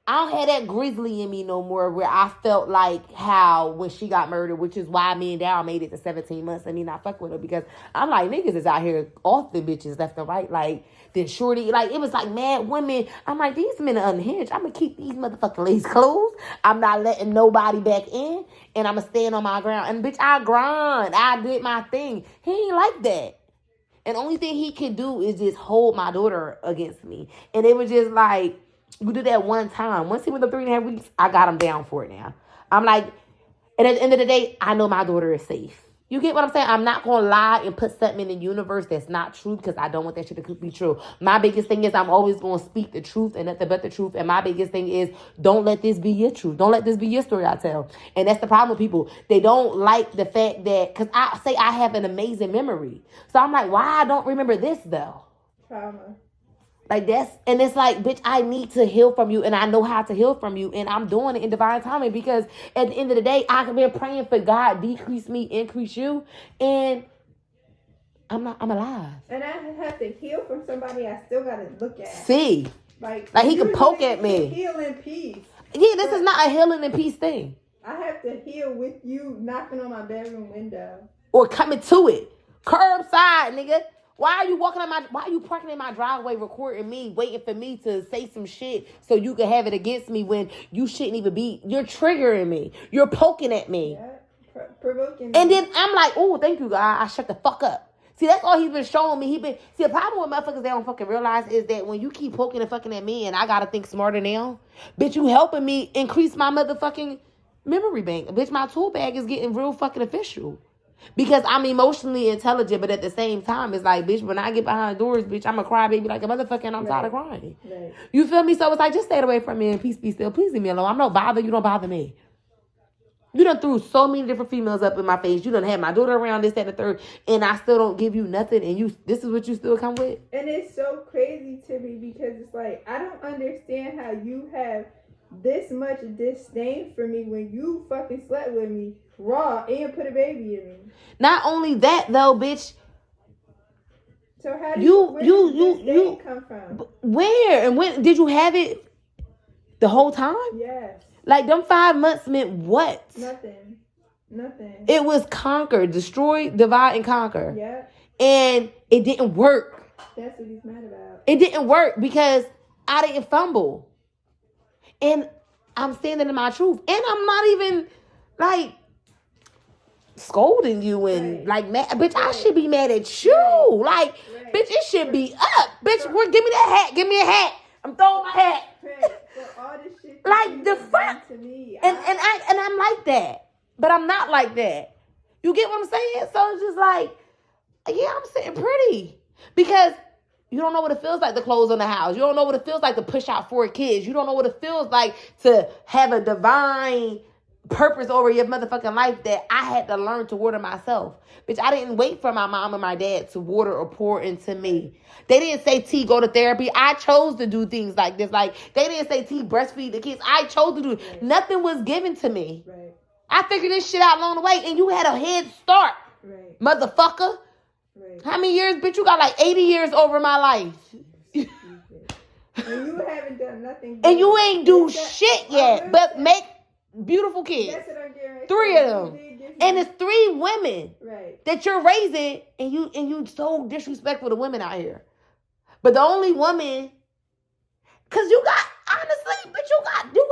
have that grizzly in me no more where I felt like how when she got murdered, which is why me and Daryl made it to 17 months and me not fuck with her, because I'm like, niggas is out here off the bitches left and right. Like, then shorty, like, it was like mad women. I'm like, these men are unhinged. I'm going to keep these motherfucking legs closed. I'm not letting nobody back in, and I'm going to stand on my ground. And bitch, I grind. I did my thing. He ain't like that. And the only thing he could do is just hold my daughter against me. And it was just like, we did that one time. Once he went up 3.5 weeks, I got him down for it now. I'm like, and at the end of the day, I know my daughter is safe. You get what I'm saying? I'm not going to lie and put something in the universe that's not true because I don't want that shit to be true. My biggest thing is I'm always going to speak the truth and nothing but the truth. And my biggest thing is don't let this be your truth. Don't let this be your story I tell. And that's the problem with people. They don't like the fact that, because I say I have an amazing memory. So I'm like, why I don't remember this though? Trauma. Like that's, and it's like, bitch, I need to heal from you and I know how to heal from you and I'm doing it in divine timing because at the end of the day, I've been praying for God, decrease me, increase you, and I'm alive. And I have to heal from somebody I still got to look at. See. Like he can poke at me. Heal in peace. Yeah, this is not a healing in peace thing. I have to heal with you knocking on my bedroom window. Or coming to it. Curbside, nigga. Why are you parking in my driveway recording me, waiting for me to say some shit so you can have it against me when you shouldn't even be? You're triggering me. You're poking at me. Yeah, provoking me. And then I'm like, oh, thank you, God. I shut the fuck up. See, that's all he's been showing me. See, the problem with motherfuckers they don't fucking realize is that when you keep poking and fucking at me and I gotta think smarter now, bitch, you helping me increase my motherfucking memory bank. Bitch, my tool bag is getting real fucking official. Because I'm emotionally intelligent, but at the same time, it's like, bitch, when I get behind doors, bitch, I'm a crybaby like a motherfucker and I'm tired of crying. Right. You feel me? So it's like, just stay away from me and peace be still. Please leave me alone. I'm no bother. You don't bother me. You done threw so many different females up in my face. You done had my daughter around this, that, and the third, and I still don't give you nothing, and this is what you still come with? And it's so crazy to me because it's like, I don't understand how you have this much disdain for me when you fucking slept with me raw and put a baby in me. Not only that though, bitch. So how do you come from? Where and when did you have it? The whole time? Yes. Like them 5 months meant what? Nothing. It was conquer, destroy, divide, and conquer. Yeah. And it didn't work. That's what he's mad about. It didn't work because I didn't fumble. And I'm standing in my truth. And I'm not even like scolding you and like mad. Bitch, I should be mad at you. Like, bitch, it should be up. Bitch, give me that hat. Give me a hat. I'm throwing my hat. So all this shit like the fuck. To me, and I'm like that. But I'm not like that. You get what I'm saying? So it's just like, yeah, I'm sitting pretty. Because you don't know what it feels like to close on the house. You don't know what it feels like to push out 4 kids. You don't know what it feels like to have a divine purpose over your motherfucking life that I had to learn to water myself. Bitch, I didn't wait for my mom and my dad to water or pour into me. They didn't say, T, go to therapy. I chose to do things like this. Like, they didn't say, T, breastfeed the kids. I chose to do it. Right. Nothing was given to me. Right. I figured this shit out along the way, and you had a head start, right. Motherfucker. Right. How many years, bitch? You got like 80 years over my life. And you haven't done nothing. And you ain't do shit yet, but make beautiful kids. That's what I'm getting. 3 of them. And it's 3 women that you're raising, and you so disrespectful to women out here. But the only woman, cause you got, honestly, but you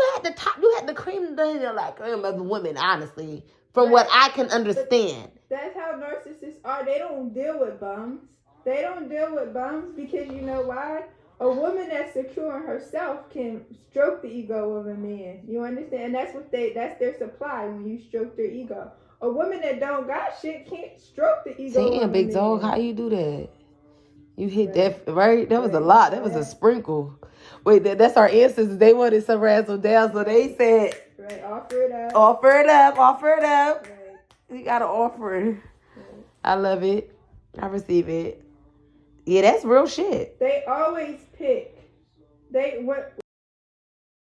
had the cream of the women, honestly, from what I can understand. That's how narcissists are. They don't deal with bums. They don't deal with bums because you know why? A woman that's secure in herself can stroke the ego of a man. You understand? And that's their supply when you stroke their ego. A woman that don't got shit can't stroke the ego of a man. Damn, big dog, how you do that? You hit that, right? That was a lot. That was a sprinkle. Wait, that's our ancestors. They wanted some razzle dazzle. They said, right, offer it up. Offer it up. Offer it up. Right. You got to offer it. Right. I love it. I receive it. Yeah, that's real shit. They always pick.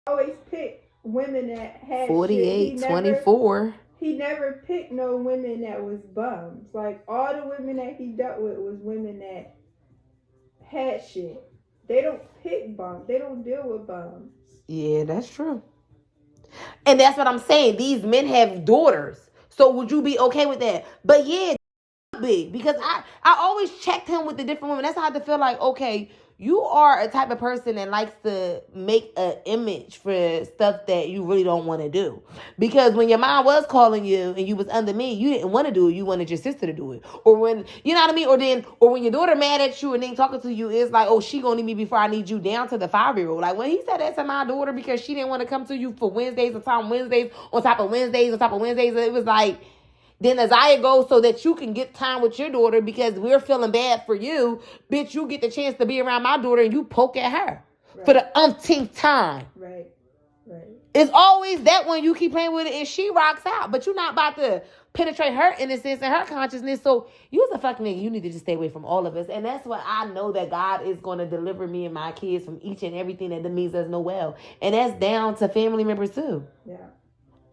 Always pick women that had 48, shit. 24. He never picked no women that was bums. Like, all the women that he dealt with was women that had shit. They don't pick bums. They don't deal with bums. Yeah, that's true. And that's what I'm saying. These men have daughters. So would you be okay with that? But yeah, big. Because I always checked him with the different women. That's how I had to feel like, okay, you are a type of person that likes to make an image for stuff that you really don't want to do. Because when your mom was calling you and you was under me, you didn't want to do it. You wanted your sister to do it. Or when, you know what I mean? Or when your daughter mad at you and then talking to you, it's like, oh, she gonna need me before I need you, down to the 5-year-old. Like when he said that to my daughter because she didn't want to come to you for Wednesdays on top of Wednesdays, it was like, Then Isaiah goes so that you can get time with your daughter because we're feeling bad for you. Bitch, you get the chance to be around my daughter and you poke at her for the umpteenth time. Right. It's always that one you keep playing with it and she rocks out. But you're not about to penetrate her innocence and her consciousness. So you as a fucking nigga, you need to just stay away from all of us. And that's what I know that God is going to deliver me and my kids from each and everything that means us no well. And that's down to family members too. Yeah.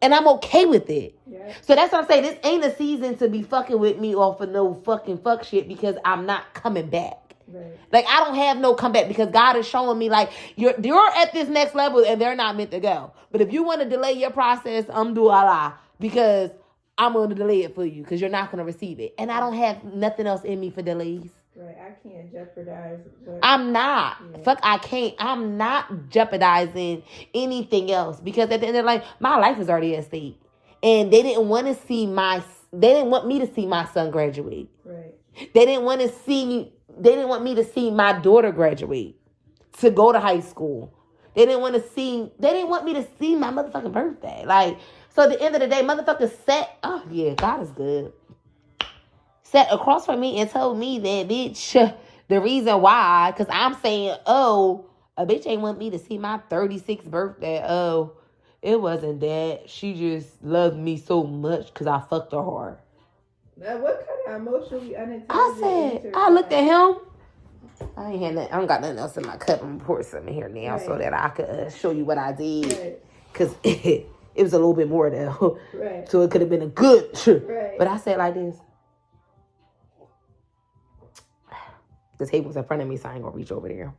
And I'm okay with it. Yeah. So that's what I'm saying. This ain't a season to be fucking with me off of no fucking fuck shit because I'm not coming back. Right. Like, I don't have no comeback because God is showing me, like, you're at this next level and they're not meant to go. But if you want to delay your process, do Allah, because I'm going to delay it for you because you're not going to receive it. And I don't have nothing else in me for delays. Right. I can't jeopardize. I'm not. Yeah. Fuck, I can't. I'm not jeopardizing anything else because at the end of the day, my life is already at stake. And they didn't want me to see my son graduate. Right. They didn't want me to see my daughter graduate, to go to high school. They didn't want me to see my motherfucking birthday. Like, so at the end of the day, motherfuckers God is good. Sat across from me and told me that, bitch, the reason why, because I'm saying, a bitch ain't want me to see my 36th birthday. It wasn't that. She just loved me so much because I fucked her hard. Now, what kind of emotionally unintelligent? I looked at him. I don't got nothing else in my cup. I'm pour something here now so that I could show you what I did. Because it was a little bit more though. Right. So it could have been a good. Right. But I said like this. The table's in front of me, so I ain't gonna reach over there.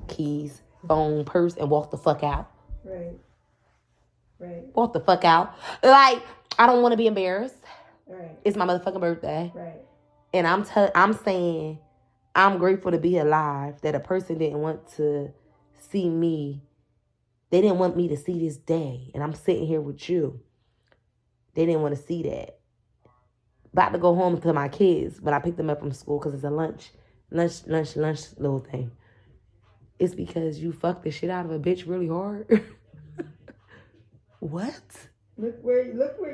Keys, phone, purse, and walk the fuck out. Right. Walk the fuck out. Like, I don't want to be embarrassed. Right. It's my motherfucking birthday. Right. And I'm saying I'm grateful to be alive that a person didn't want to see me. They didn't want me to see this day. And I'm sitting here with you. They didn't want to see that. About to go home to my kids when I picked them up from school because it's a lunch little thing. It's because you fucked the shit out of a bitch really hard. What? Look where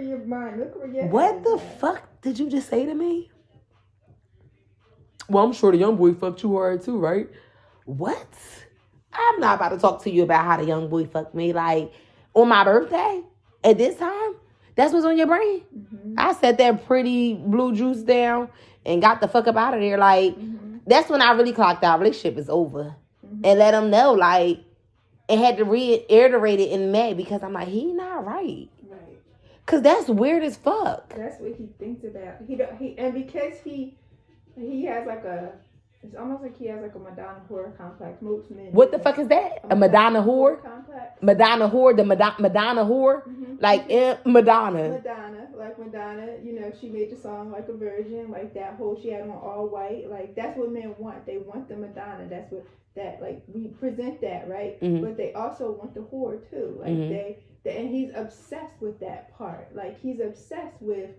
your mind. Look where your. What the fuck did you just say to me? Well, I'm sure the young boy fucked you hard too, right? What? I'm not about to talk to you about how the young boy fucked me. Like, on my birthday? At this time? That's what's on your brain? Mm-hmm. I set that pretty blue juice down and got the fuck up out of there. Like, that's when I really clocked out. Relationship is over. Mm-hmm. And let them know, like, and had to reiterate it in May because I'm like, he not right. Right. Because that's weird as fuck. That's what he thinks about. And because he has like it's almost like he has like a Madonna whore complex. Most men. What the fuck is that? A Madonna whore? Complex. Madonna whore? The Madonna whore? Mm-hmm. Like Madonna. Like Madonna, she made the song like a virgin, like that whole, she had on all white. Like, that's what men want. They want the Madonna. That's what, like, we present that, right? Mm-hmm. But they also want the whore too. Like, and he's obsessed with that part. Like, he's obsessed with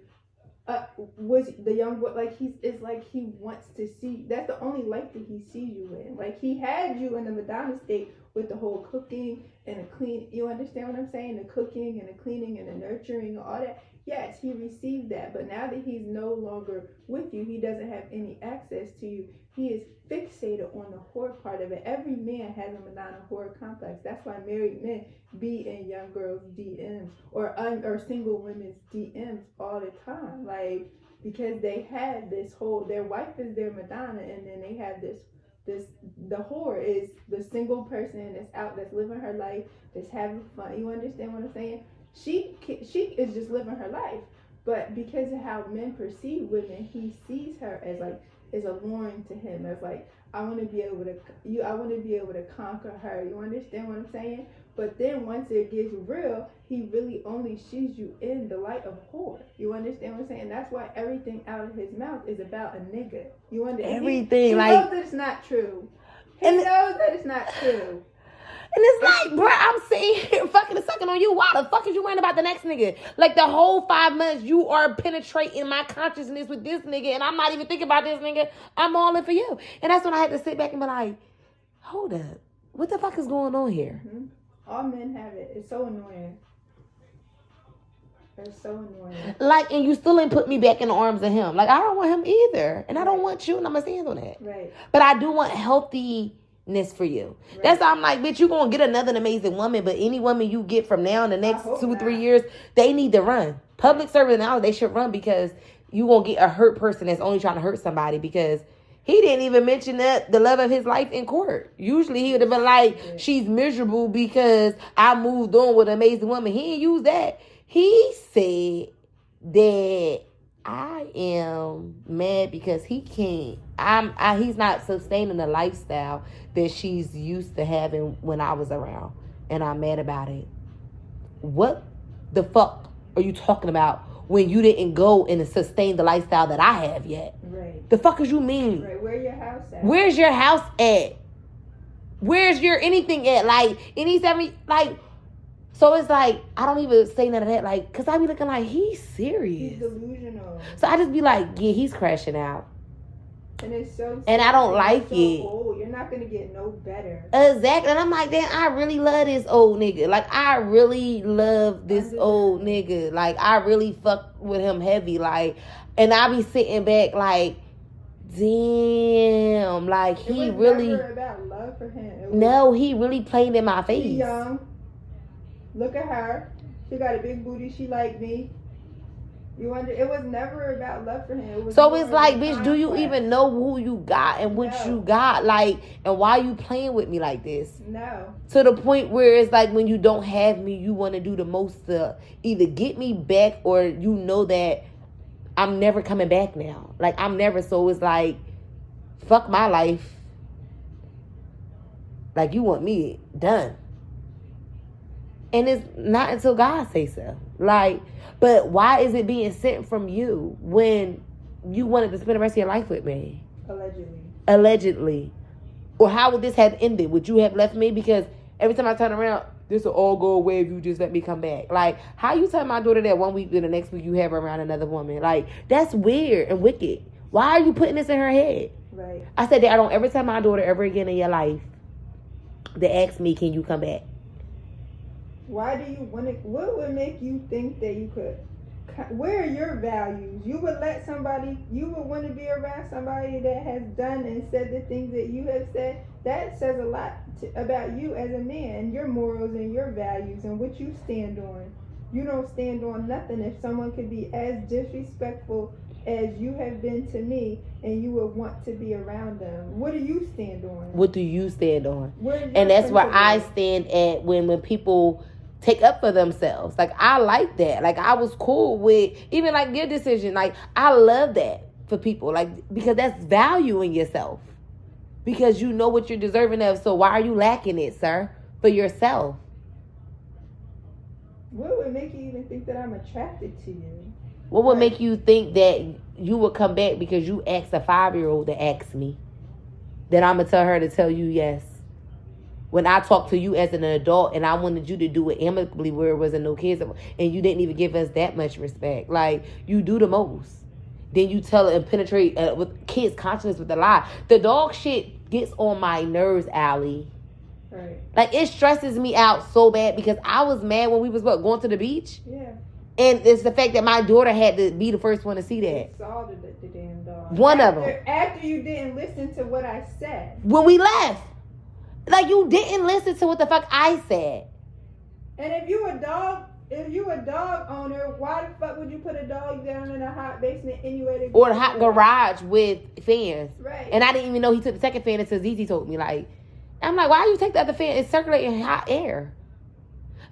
was the young boy, like, it's like he wants to see, that's the only light that he sees you in. Like, he had you in the Madonna state with the whole cooking and the clean, you understand what I'm saying? The cooking and the cleaning and the nurturing and all that. Yes, he received that, but now that he's no longer with you, he doesn't have any access to you. He is fixated on the whore part of it. Every man has a Madonna whore complex. That's why married men be in young girls' DMs or single women's DMs all the time. Like, because they had this whole, their wife is their Madonna, and then they have this, the whore is the single person that's out, that's living her life, that's having fun. You understand what I'm saying? She is just living her life, but because of how men perceive women, he sees her as like, is alluring to him, as like, I want to be able to conquer her. You understand what I'm saying? But then once it gets real, he really only sees you in the light of whore. You understand what I'm saying? That's why everything out of his mouth is about a nigga. You understand? Everything, he like, knows that it's not true. He knows that it's not true. And it's like, bro, I'm sitting here fucking sucking on you. Why the fuck is you worrying about the next nigga? Like, the whole 5 months, you are penetrating my consciousness with this nigga, and I'm not even thinking about this nigga. I'm all in for you. And that's when I had to sit back and be like, hold up. What the fuck is going on here? Mm-hmm. All men have it. It's so annoying. That's so annoying. Like, and you still ain't put me back in the arms of him. Like, I don't want him either. And I don't want you, and I'm going to stand on that. Right. But I do want healthiness for you. Right. That's why I'm like, bitch, you going to get another amazing woman, but any woman you get from now in the next 2-3 years, they need to run. Public service now, they should run, because you going to get a hurt person that's only trying to hurt somebody, because he didn't even mention that the love of his life in court. Usually he would have been like, she's miserable because I moved on with an amazing woman. He didn't use that. He said that I am mad because he can't. He's not sustaining the lifestyle that she's used to having when I was around, and I'm mad about it. What the fuck are you talking about when you didn't go and sustain the lifestyle that I have yet? Right. The fuck is you mean? Right. Where your house at? Where's your house at? Where's your anything at? Like, like. So it's like, I don't even say none of that, like, because I be looking like, he's serious. He's delusional. So I just be like, yeah, he's crashing out. And it's so and I don't like it. Old. You're not going to get no better. Exactly. And I'm like, damn, I really love this old nigga. Like, I really love this old nigga. Like, I really fuck with him heavy. Like, and I be sitting back like, damn. Like, he really. It was never about love for him. No, he really played in my face. He young. Look at her. She got a big booty. She like me. You wonder. It was never about love for him. So it's like, bitch, do you even know who you got and what you got? Like, and why you playing with me like this? No. To the point where it's like, when you don't have me, you want to do the most to either get me back, or you know that I'm never coming back now. Like, I'm never. So it's like, fuck my life. Like, you want me done. And it's not until God say so. Like, but why is it being sent from you when you wanted to spend the rest of your life with me? Allegedly. Or how would this have ended? Would you have left me? Because every time I turn around, this will all go away if you just let me come back. Like, how you tell my daughter that one week, then the next week you have her around another woman? Like, that's weird and wicked. Why are you putting this in her head? Right. I said that I don't ever tell my daughter ever again in your life to ask me, can you come back? Why do you want to? What would make you think that you could? Where are your values? You would want to be around somebody that has done and said the things that you have said. That says a lot about you as a man, your morals and your values and what you stand on. You don't stand on nothing. If someone could be as disrespectful as you have been to me, and you would want to be around them, what do you stand on? What do you stand on? And that's where I stand at when people take up for themselves. Like, I like that. Like, I was cool with even like your decision. Like, I love that for people. Like, because that's valuing yourself. Because you know what you're deserving of. So why are you lacking it, sir? For yourself. What would make you even think that I'm attracted to you? What would make you think that you would come back because you asked a 5-year-old to ask me? That I'm going to tell her to tell you yes. When I talked to you as an adult and I wanted you to do it amicably where it wasn't no kids, and you didn't even give us that much respect. Like, you do the most. Then you tell it and penetrate with kids' consciousness with a lie. The dog shit gets on my nerves, Allie. Right. Like, it stresses me out so bad because I was mad when we was going to the beach. Yeah. And it's the fact that my daughter had to be the first one to see that. You saw the damn dog. One of them. After you didn't listen to what I said. When we left. Like, you didn't listen to what the fuck I said. And if you a dog owner, why the fuck would you put a dog down in a hot basement anyway? Or a hot garage with fans. Right. And I didn't even know he took the second fan until Zizi told me. Like, I'm like, why you take the other fan? It's circulating hot air.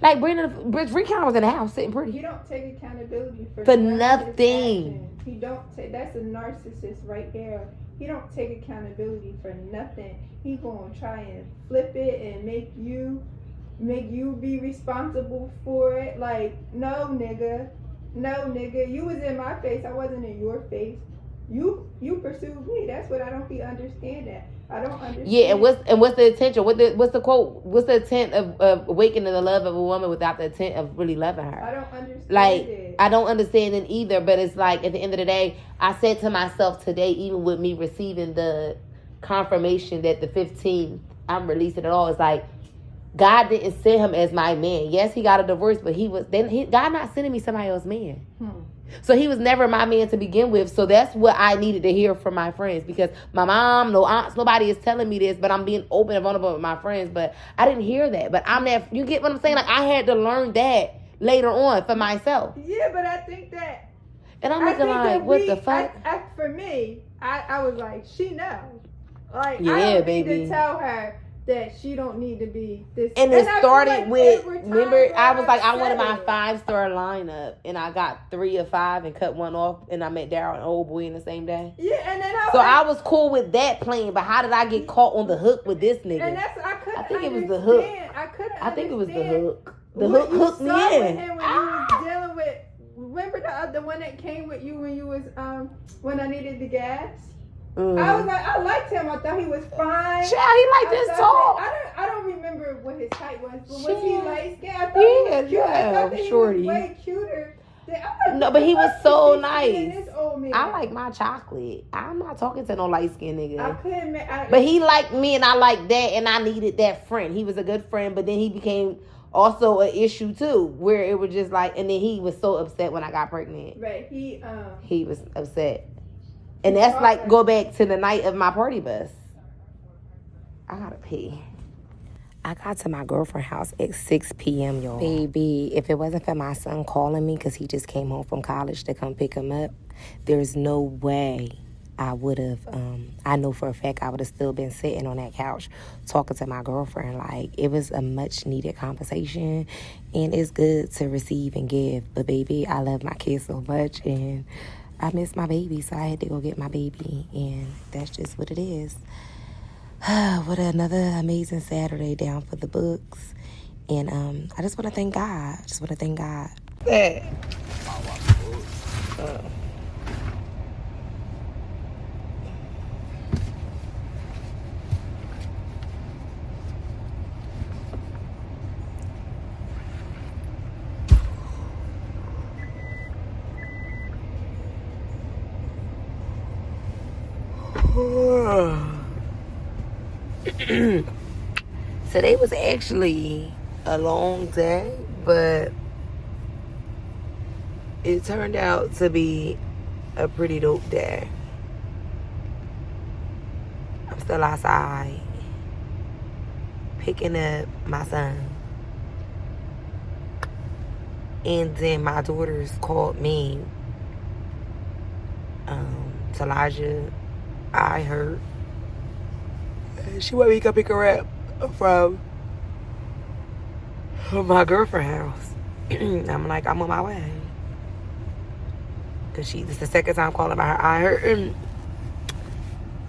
Like, Bree Count was in the house sitting pretty. You don't take accountability for nothing. He don't take. That's a narcissist right there. He don't take accountability for nothing. He gonna try and flip it and make you be responsible for it. Like, no nigga, you was in my face. I wasn't in your face. You pursued me. That's what I don't be understanding. I don't understand. Yeah, and what's the intention? What's the quote? What's the intent of awakening the love of a woman without the intent of really loving her? I don't understand. Like, it. I don't understand it either. But it's like, at the end of the day, I said to myself today, even with me receiving the confirmation that the 15th I'm releasing it all, it's like, God didn't send him as my man. Yes, he got a divorce, but God not sending me somebody else's man. So he was never my man to begin with. So that's what I needed to hear from my friends, because my mom, no aunts, nobody is telling me this, but I'm being open and vulnerable with my friends. But I didn't hear that. But you get what I'm saying? Like, I had to learn that later on for myself. Yeah, but I think that. And I'm looking like, what the fuck? For me, I was like, she knows. Like, yeah, I don't baby. need to tell her that she don't need to be this. And it started with, remember, I was like, I wanted my 5-star lineup, and I got 3 of 5 and cut one off, and I met Daryl and Old Boy in the same day. Yeah, and then I was cool with that plan, but how did I get caught on the hook with this nigga? And I think it was the hook. I think it was the hook. The hook hooked me in. When you was dealing with, remember the one that came with you when you was when I needed the gas? I was like, I liked him. I thought he was fine. Yeah, he liked this talk. I don't remember what his height was, but was he light skinned? I thought he was cute. I thought that he was way cuter. No, but he was so nice. I like my chocolate. I'm not talking to no light skinned nigga. But he liked me, and I liked that, and I needed that friend. He was a good friend, but then he became also an issue too, where it was just like, and then he was so upset when I got pregnant. Right. He was upset. And that's like, go back to the night of my party bus. I gotta pee. I got to my girlfriend's house at 6 p.m., y'all. Baby, if it wasn't for my son calling me because he just came home from college to come pick him up, there's no way I would have, I know for a fact I would have still been sitting on that couch talking to my girlfriend. Like, it was a much-needed conversation, and it's good to receive and give. But, baby, I love my kids so much, and I miss my baby, so I had to go get my baby, and that's just what it is. What another amazing Saturday down for the books. And I just want to thank God. Today was actually a long day, but it turned out to be a pretty dope day. I'm still outside picking up my son, and then my daughters called me. Talijah, I heard. She want me to come pick her up from my girlfriend's house. I'm like, I'm on my way. Because this is the second time calling about her. I heard.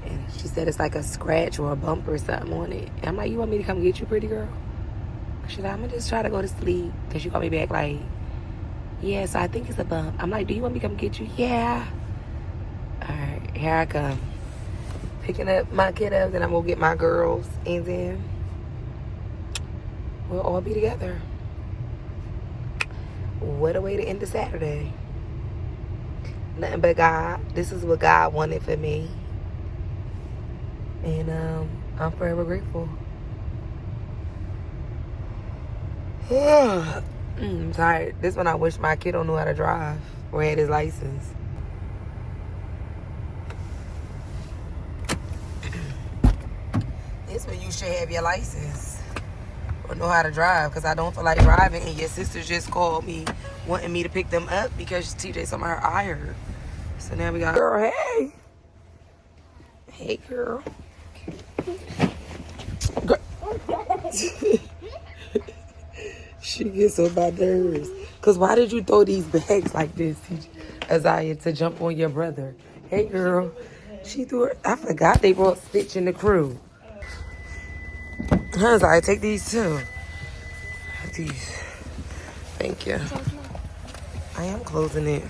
And she said it's like a scratch or a bump or something on it. And I'm like, you want me to come get you, pretty girl? She's like, I'm going to just try to go to sleep. Because she called me back like, yeah, so I think it's a bump. I'm like, do you want me to come get you? Yeah. All right, here I come. Picking up my kiddos, and I'm going to get my girls. And then we'll all be together. What a way to end the Saturday. Nothing but God. This is what God wanted for me. And I'm forever grateful. I'm tired. This one I wish my kiddo knew how to drive or had his license. This when you should have your license or know how to drive, because I don't feel like driving, and your sisters just called me wanting me to pick them up because TJ saw her eye hurt. So now we got, girl, hey. Hey, girl. She gets on my nerves. Because why did you throw these bags like this, Isaiah, to jump on your brother? Hey, girl. She threw her. I forgot they brought Stitch in the crew. Isaiah, take these too. These. Thank you. I am closing it.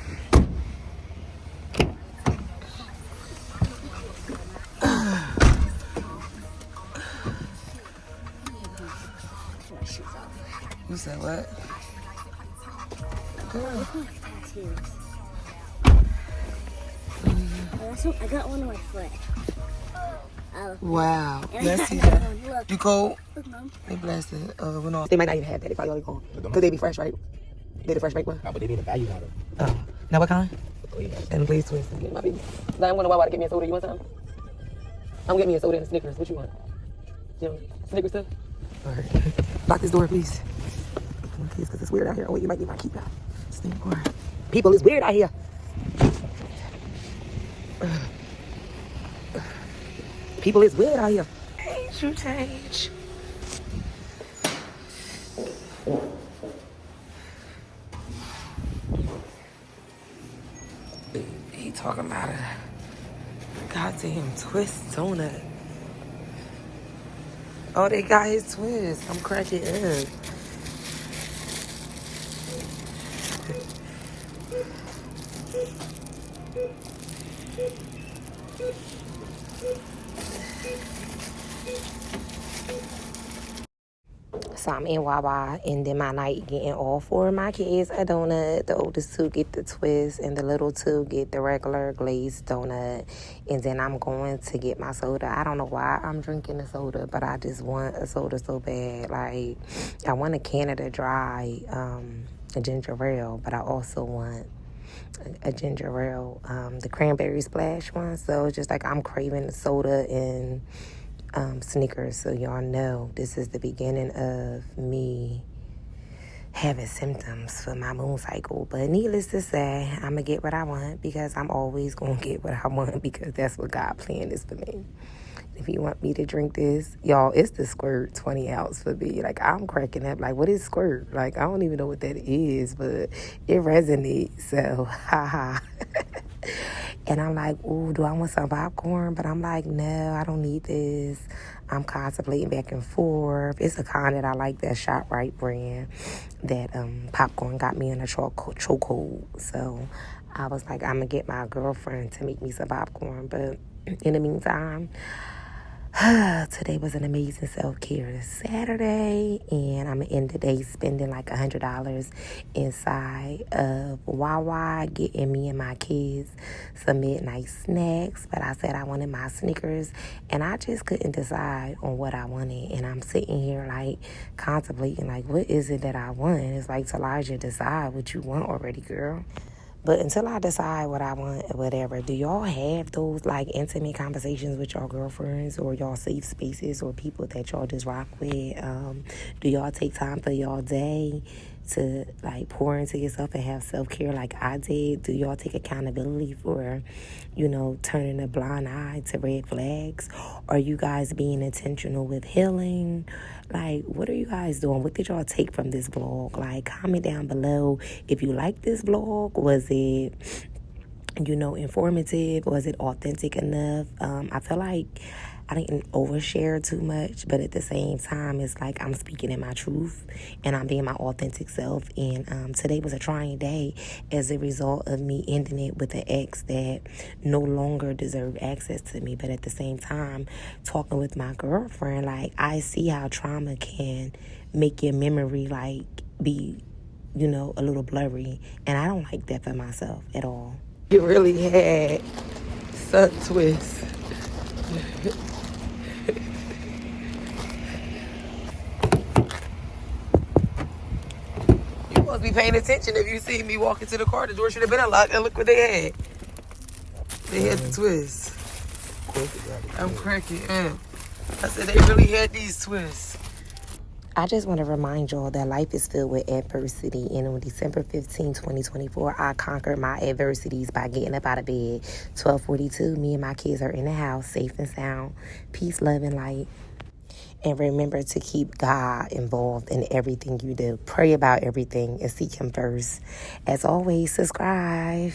You said what? Girl. I got one on my foot. Wow. Yes, look. You cold? Look, Mom. They blasted. They might not even have that. They probably already gone. Because they be fresh, right? They the fresh baked one? But they be in the value now, though. Now what kind? And please twist. Get my baby. Now I'm going to Wawa to get me a soda. You want something? I'm getting me a soda and a Snickers. What you want? You know, Snickers too? All right. Lock this door, please. Please, because it's weird out here. Oh, wait, you might need my key back. People, it's weird out here. People, it's weird out here. Ain't you change? He talking about a goddamn twist donut. Oh, they got his twist. I'm cracking up. So I'm in Wawa, ending my night getting all four of my kids a donut. The oldest two get the twist, and the little two get the regular glazed donut. And then I'm going to get my soda. I don't know why I'm drinking a soda, but I just want a soda so bad. Like, I want a Canada Dry, a ginger ale, but I also want a ginger ale, the cranberry splash one. So it's just like I'm craving soda and Snickers, so y'all know this is the beginning of me having symptoms for my moon cycle. But needless to say, I'm gonna get what I want, because I'm always gonna get what I want, because that's what God planned is for me. If you want me to drink this, y'all, it's the Squirt 20 ounce for me. Like, I'm cracking up. Like, what is Squirt? Like, I don't even know what that is, but it resonates. So, haha. And I'm like, ooh, do I want some popcorn? But I'm like, no, I don't need this. I'm contemplating back and forth. It's a kind that I like, that ShopRite brand. That popcorn got me in a chokehold. So I was like, I'm going to get my girlfriend to make me some popcorn. But in the meantime, today was an amazing self-care Saturday, and I'm going to end the day spending like $100 inside of Wawa, getting me and my kids some midnight snacks. But I said I wanted my Snickers, and I just couldn't decide on what I wanted. And I'm sitting here like contemplating, like, what is it that I want? And it's like, Talijah, decide what you want already, girl. But until I decide what I want or whatever, do y'all have those, like, intimate conversations with y'all girlfriends, or y'all safe spaces, or people that y'all just rock with? Do y'all take time for y'all day to, like, pour into yourself and have self-care like I did? Do y'all take accountability for, you know, turning a blind eye to red flags? Are you guys being intentional with healing? Like, what are you guys doing? What did y'all take from this vlog? Like, comment down below if you like this vlog. Was it, you know, informative? Was it authentic enough? I feel like I didn't overshare too much, but at the same time, it's like I'm speaking in my truth and I'm being my authentic self. And today was a trying day as a result of me ending it with an ex that no longer deserved access to me. But at the same time, talking with my girlfriend, like, I see how trauma can make your memory, like, be, you know, a little blurry. And I don't like that for myself at all. You really had such twists. You must be paying attention if you see me walking to the car. The door should have been unlocked, and look what they had. They had the twists. I'm cracking up. I said they really had these twists. I just want to remind y'all that life is filled with adversity. And on December 15, 2024, I conquered my adversities by getting up out of bed. 12:42, me and my kids are in the house, safe and sound. Peace, love, and light. And remember to keep God involved in everything you do. Pray about everything and seek Him first. As always, subscribe.